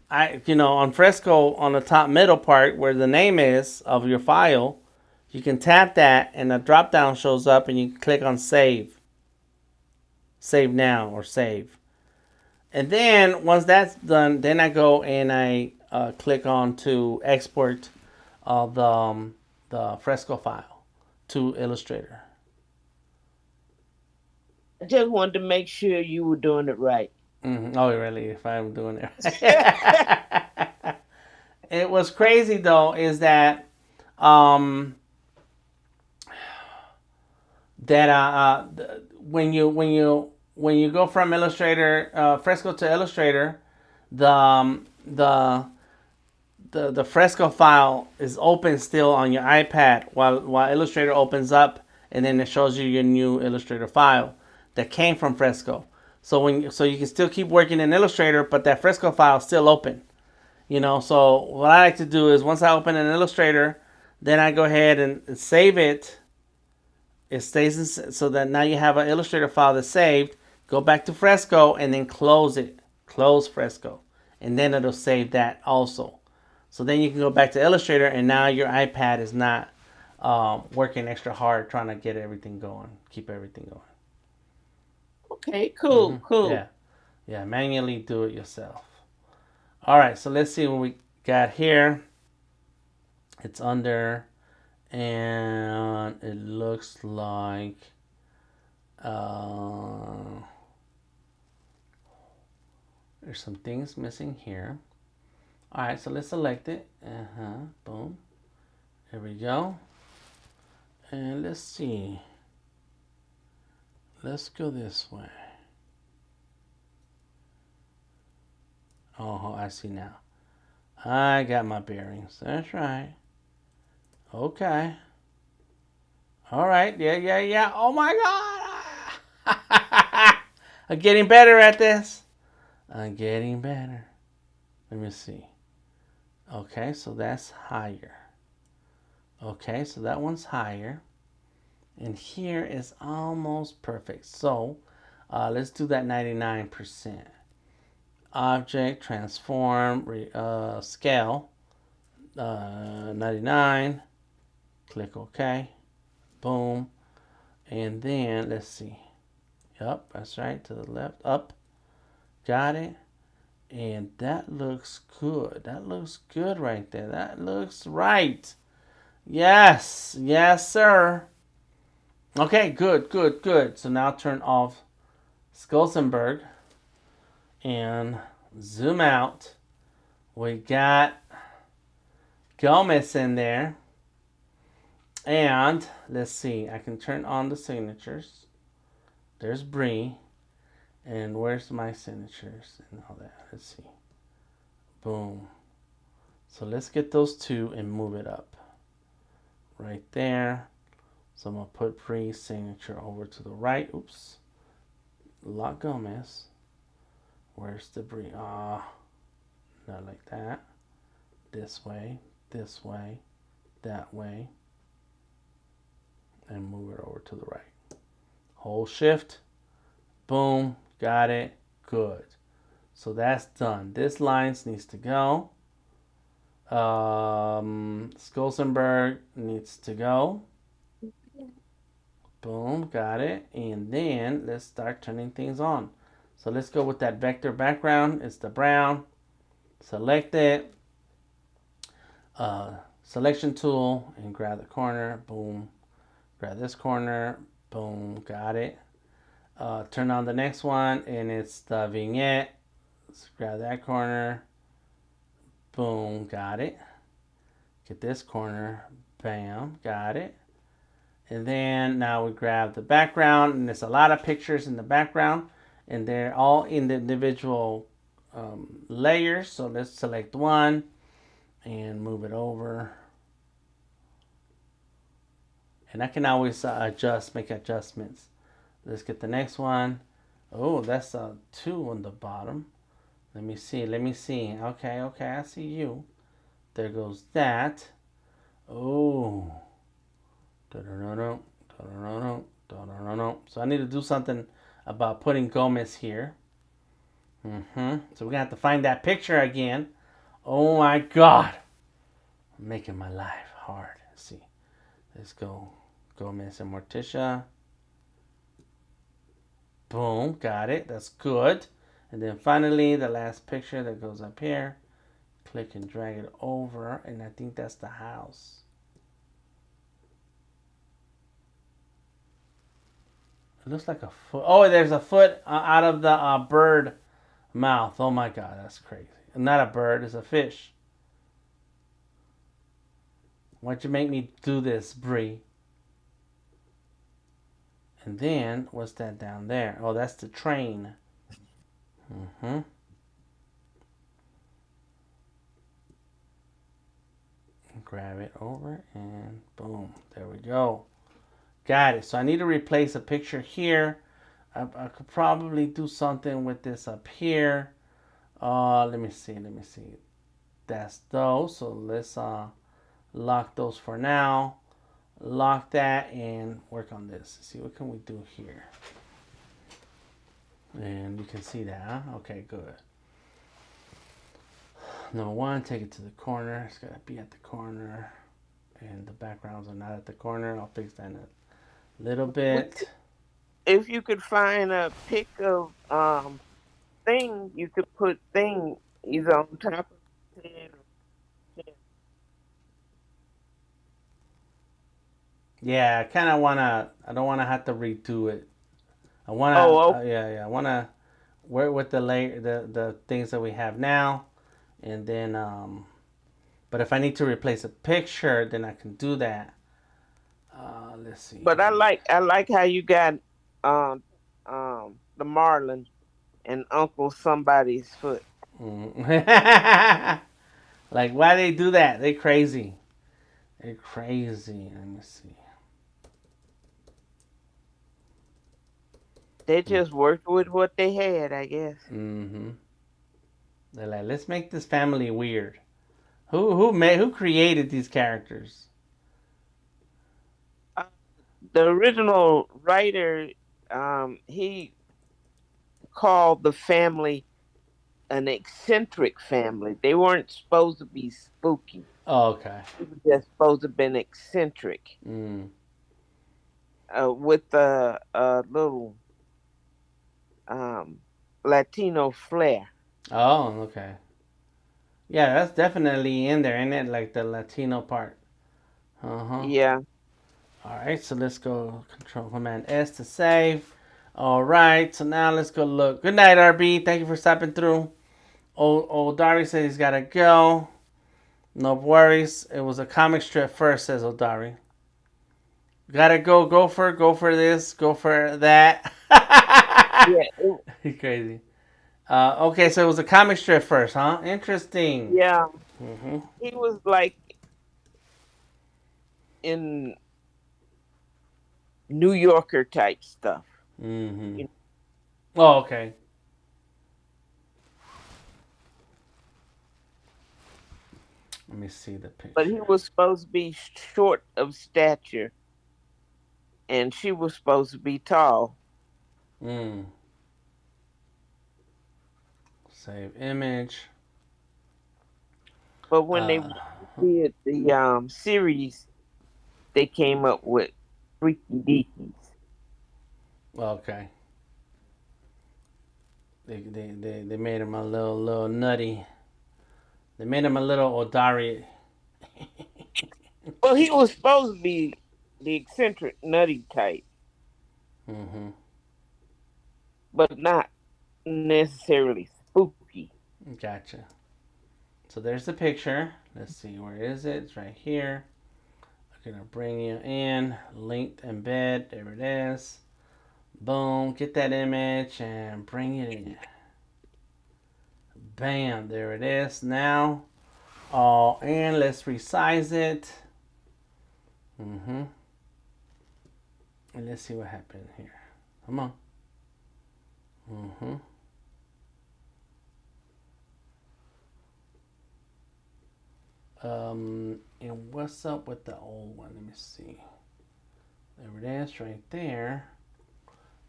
On Fresco, on the top middle part where the name is of your file, you can tap that and a drop down shows up and you can click on save. Save now or save. And then once that's done, then I go and I click on to export the Fresco file to Illustrator. I just wanted to make sure you were doing it right. Oh, really? If I'm doing it right. It was crazy though, is that when you go from Illustrator Fresco to Illustrator, the Fresco file is open still on your iPad while Illustrator opens up, and then it shows you your new Illustrator file that came from Fresco. So you can still keep working in Illustrator, but that Fresco file is still open. So what I like to do is once I open an Illustrator, then I go ahead and save it. It stays so that now you have an Illustrator file that's saved. Go back to Fresco and then close it. Close Fresco, and then it'll save that also. So then you can go back to Illustrator, and now your iPad is not working extra hard trying to get everything going, keep everything going. Okay, cool. Yeah. Yeah, manually do it yourself. All right, so let's see what we got here. It's under, and it looks like there's some things missing here. All right, so let's select it. Boom. There we go. And let's see. Let's go this way. Oh, I see now. I got my bearings. That's right. Okay. All right. Yeah. Oh my God. I'm getting better at this. I'm getting better. Let me see. Okay, so that's higher. Okay, so that one's higher. And here is almost perfect. So let's do that 99%. Object, transform, scale, 99. Click OK. Boom. And then let's see. Yep, that's right. To the left. Up. Got it. And that looks good. That looks good right there. That looks right. Yes. Yes, sir. Okay, good. So now turn off Skulsenberg and zoom out. We got Gomez in there. And let's see, I can turn on the signatures. There's Bree. And where's my signatures and all that? Let's see. Boom. So let's get those two and move it up. Right there. So I'm going to put Bree's signature over to the right. Oops. Lock Gomez. Where's the Bree? Not like that. This way, that way. And move it over to the right. Hold shift. Boom. Got it. Good. So that's done. This line needs to go. Skulsenberg needs to go. Boom. Got it. And then let's start turning things on. So let's go with that vector background. It's the brown. Select it. Selection tool and grab the corner. Boom. Grab this corner. Boom. Got it. Turn on the next one, and it's the vignette. Let's grab that corner. Boom. Got it. Get this corner. Bam. Got it. And then now we grab the background, and there's a lot of pictures in the background, and they're all in the individual layers. So let's select one and move it over. And I can always make adjustments. Let's get the next one. Oh, that's a 2 on the bottom. Let me see. Okay, I see you. There goes that. Oh. So I need to do something about putting Gomez here. So we're going to have to find that picture again. Oh my God. I'm making my life hard. Let's see. Let's go. Gomez and Morticia. Boom. Got it. That's good. And then finally, the last picture that goes up here. Click and drag it over. And I think that's the house. It looks like a foot. Oh, there's a foot out of the bird mouth. Oh my God, that's crazy. Not a bird, it's a fish. Why'd you make me do this, Bree? And then, what's that down there? Oh, that's the train. Grab it over and boom. There we go. Got it. So I need to replace a picture here. I could probably do something with this up here. Let me see. That's those. So let's lock those for now. Lock that and work on this. See, what can we do here? And you can see that, huh? Okay, good. Number one, take it to the corner. It's got to be at the corner. And the backgrounds are not at the corner. I'll fix that in a little bit. If you could find a pic of thing, you could put thing either on top of his head or chest. Yeah, I kind of wanna. I don't wanna have to redo it. I wanna. Oh, Yeah. I wanna work with the layer, the things that we have now, and then But if I need to replace a picture, then I can do that. Let's see but here. I like how you got the Marlin and Uncle Somebody's Foot. Mm. Like, why they do that? They crazy. They're crazy. Let me see. They just worked with what they had, I guess. Mm-hmm. They're like, let's make this family weird. Who created these characters? Uh, the original writer, he called the family an eccentric family. They weren't supposed to be spooky. Oh, okay. They were just supposed to have been eccentric, Mm. with a little um, Latino flair. Oh, okay. Yeah, that's definitely in there, isn't it? Like the Latino part. Uh huh. Yeah. All right, so let's go Control Command S to save. All right, so now let's go look. Good night, RB. Thank you for stopping through. Old Dari says he's gotta go. No worries. It was a comic strip first, says Odari. Gotta go. Go for this. Go for that. Yeah. He's crazy. Okay, so it was a comic strip first, huh? Interesting. Yeah. Mm-hmm. He was like in New Yorker type stuff. Mm-hmm. You know, Oh, okay. Let me see the but he picture. was supposed to be short of stature, and she was supposed to be tall. Mm. Save image. But when they Uh, did the series, they came up with freaky deakies. okay. They made him a little nutty. They made him a little Odari. Well, he was supposed to be the eccentric, nutty type, Mm-hmm. but not necessarily spooky. Gotcha. So there's the picture. Let's see, where is it? It's right here. I'm gonna bring you in. Linked embed. There it is. Boom. Get that image and bring it in. Bam. There it is. Now, all in. Let's resize it. Mm-hmm. And let's see what happened here. Come on. Mm-hmm. And what's up with the old one? Let me see. There it is, right there.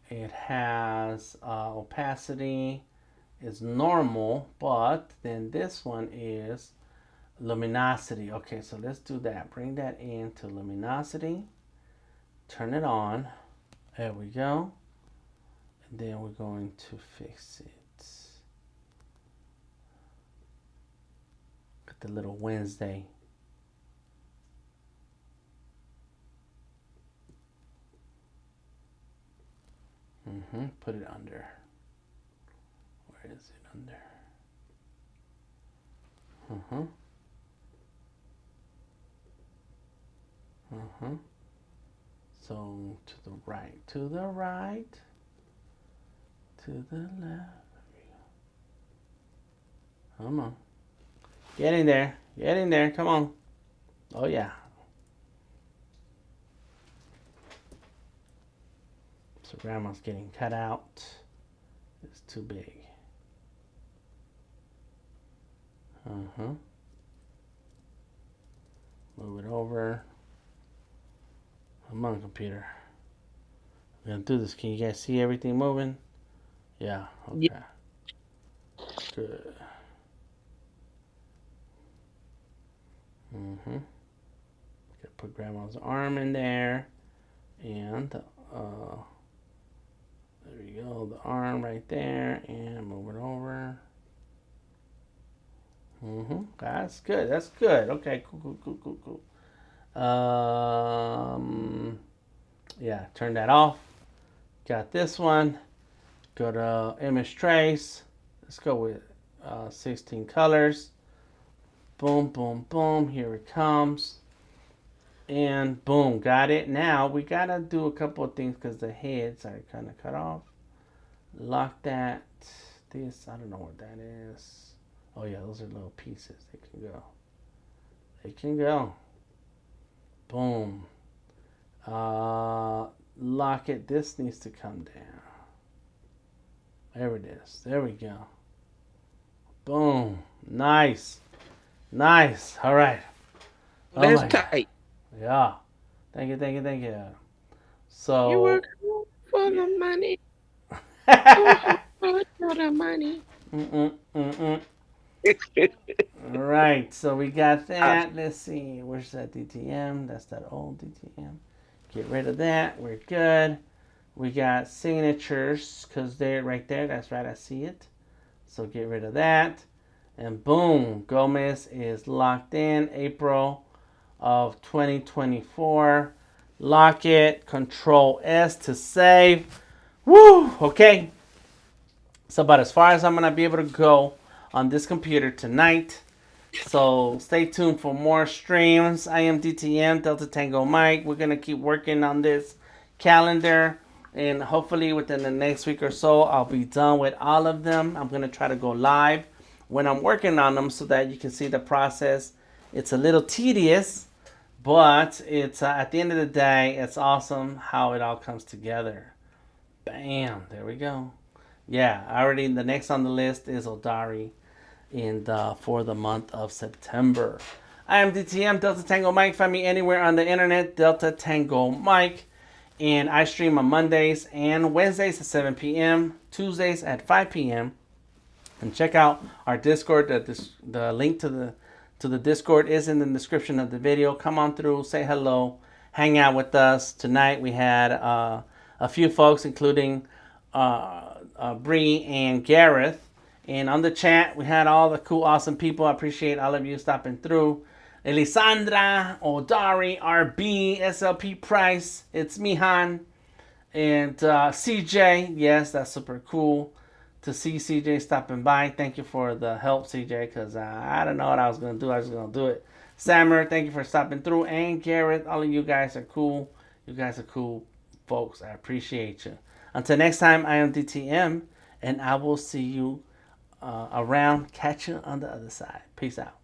It has opacity is normal, but then this one is luminosity. Okay, so let's do that. Bring that into luminosity. Turn it on. There we go. And then we're going to fix it. Got the little Wednesday. Put it under. Where is it under? So to the right, to the right, to the left. Come on. Get in there. Get in there. Come on. Oh, yeah. So grandma's getting cut out. It's too big. Move it over. Come on, computer. We're gonna do this. Can you guys see everything moving? Yeah. Yeah. Okay. Good. Gotta put grandma's arm in there. And there we we go. The arm right there, and move it over. That's good. That's good. Okay, cool. Yeah, turn that off. Got this one. Go to image trace. Let's go with 16 colors. Boom, boom, boom. Here it comes. And boom, got it. Now we gotta do a couple of things because the heads are kind of cut off. Lock that. This, I don't know what that is. Oh yeah, those are little pieces. They can go. They can go. Boom. Lock it. This needs to come down. There it is. There we go. Boom. Nice. Nice. All right. Oh That's my tight. God. Yeah. Thank you. So. You work for the money. Hard for the money. All right. So we got that. Let's see. Where's that DTM? That's that old DTM. Get rid of that. We're good. We got signatures because they're right there. That's right. I see it. So get rid of that. And boom, Gomez is locked in. April of 2024. Lock it. Control S to save. Woo! Okay. It's about as far as I'm going to be able to go on this computer tonight. So stay tuned for more streams. I am DTM, Delta Tango Mike. We're going to keep working on this calendar. And hopefully within the next week or so, I'll be done with all of them. I'm going to try to go live when I'm working on them so that you can see the process. It's a little tedious, but it's at the end of the day, it's awesome how it all comes together. Bam, there we go. Yeah, already the next on the list is Odari for the month of September. I am DTM, Delta Tango Mike. Find me anywhere on the internet, Delta Tango Mike. And I stream on Mondays and Wednesdays at 7 p.m., Tuesdays at 5 p.m. And check out our Discord. The link to the Discord is in the description of the video. Come on through, say hello, hang out with us. Tonight we had a few folks, including Bree and Gareth. And on the chat, we had all the cool, awesome people. I appreciate all of you stopping through. Elisandra, Odari, RB, SLP Price, it's Mihan, and CJ. Yes, that's super cool to see CJ stopping by. Thank you for the help, CJ, because I don't know what I was going to do. I was going to do it. Sammer, thank you for stopping through. And Garrett, all of you guys are cool. You guys are cool folks. I appreciate you. Until next time, I am DTM, and I will see you around. Catch you on the other side. Peace out.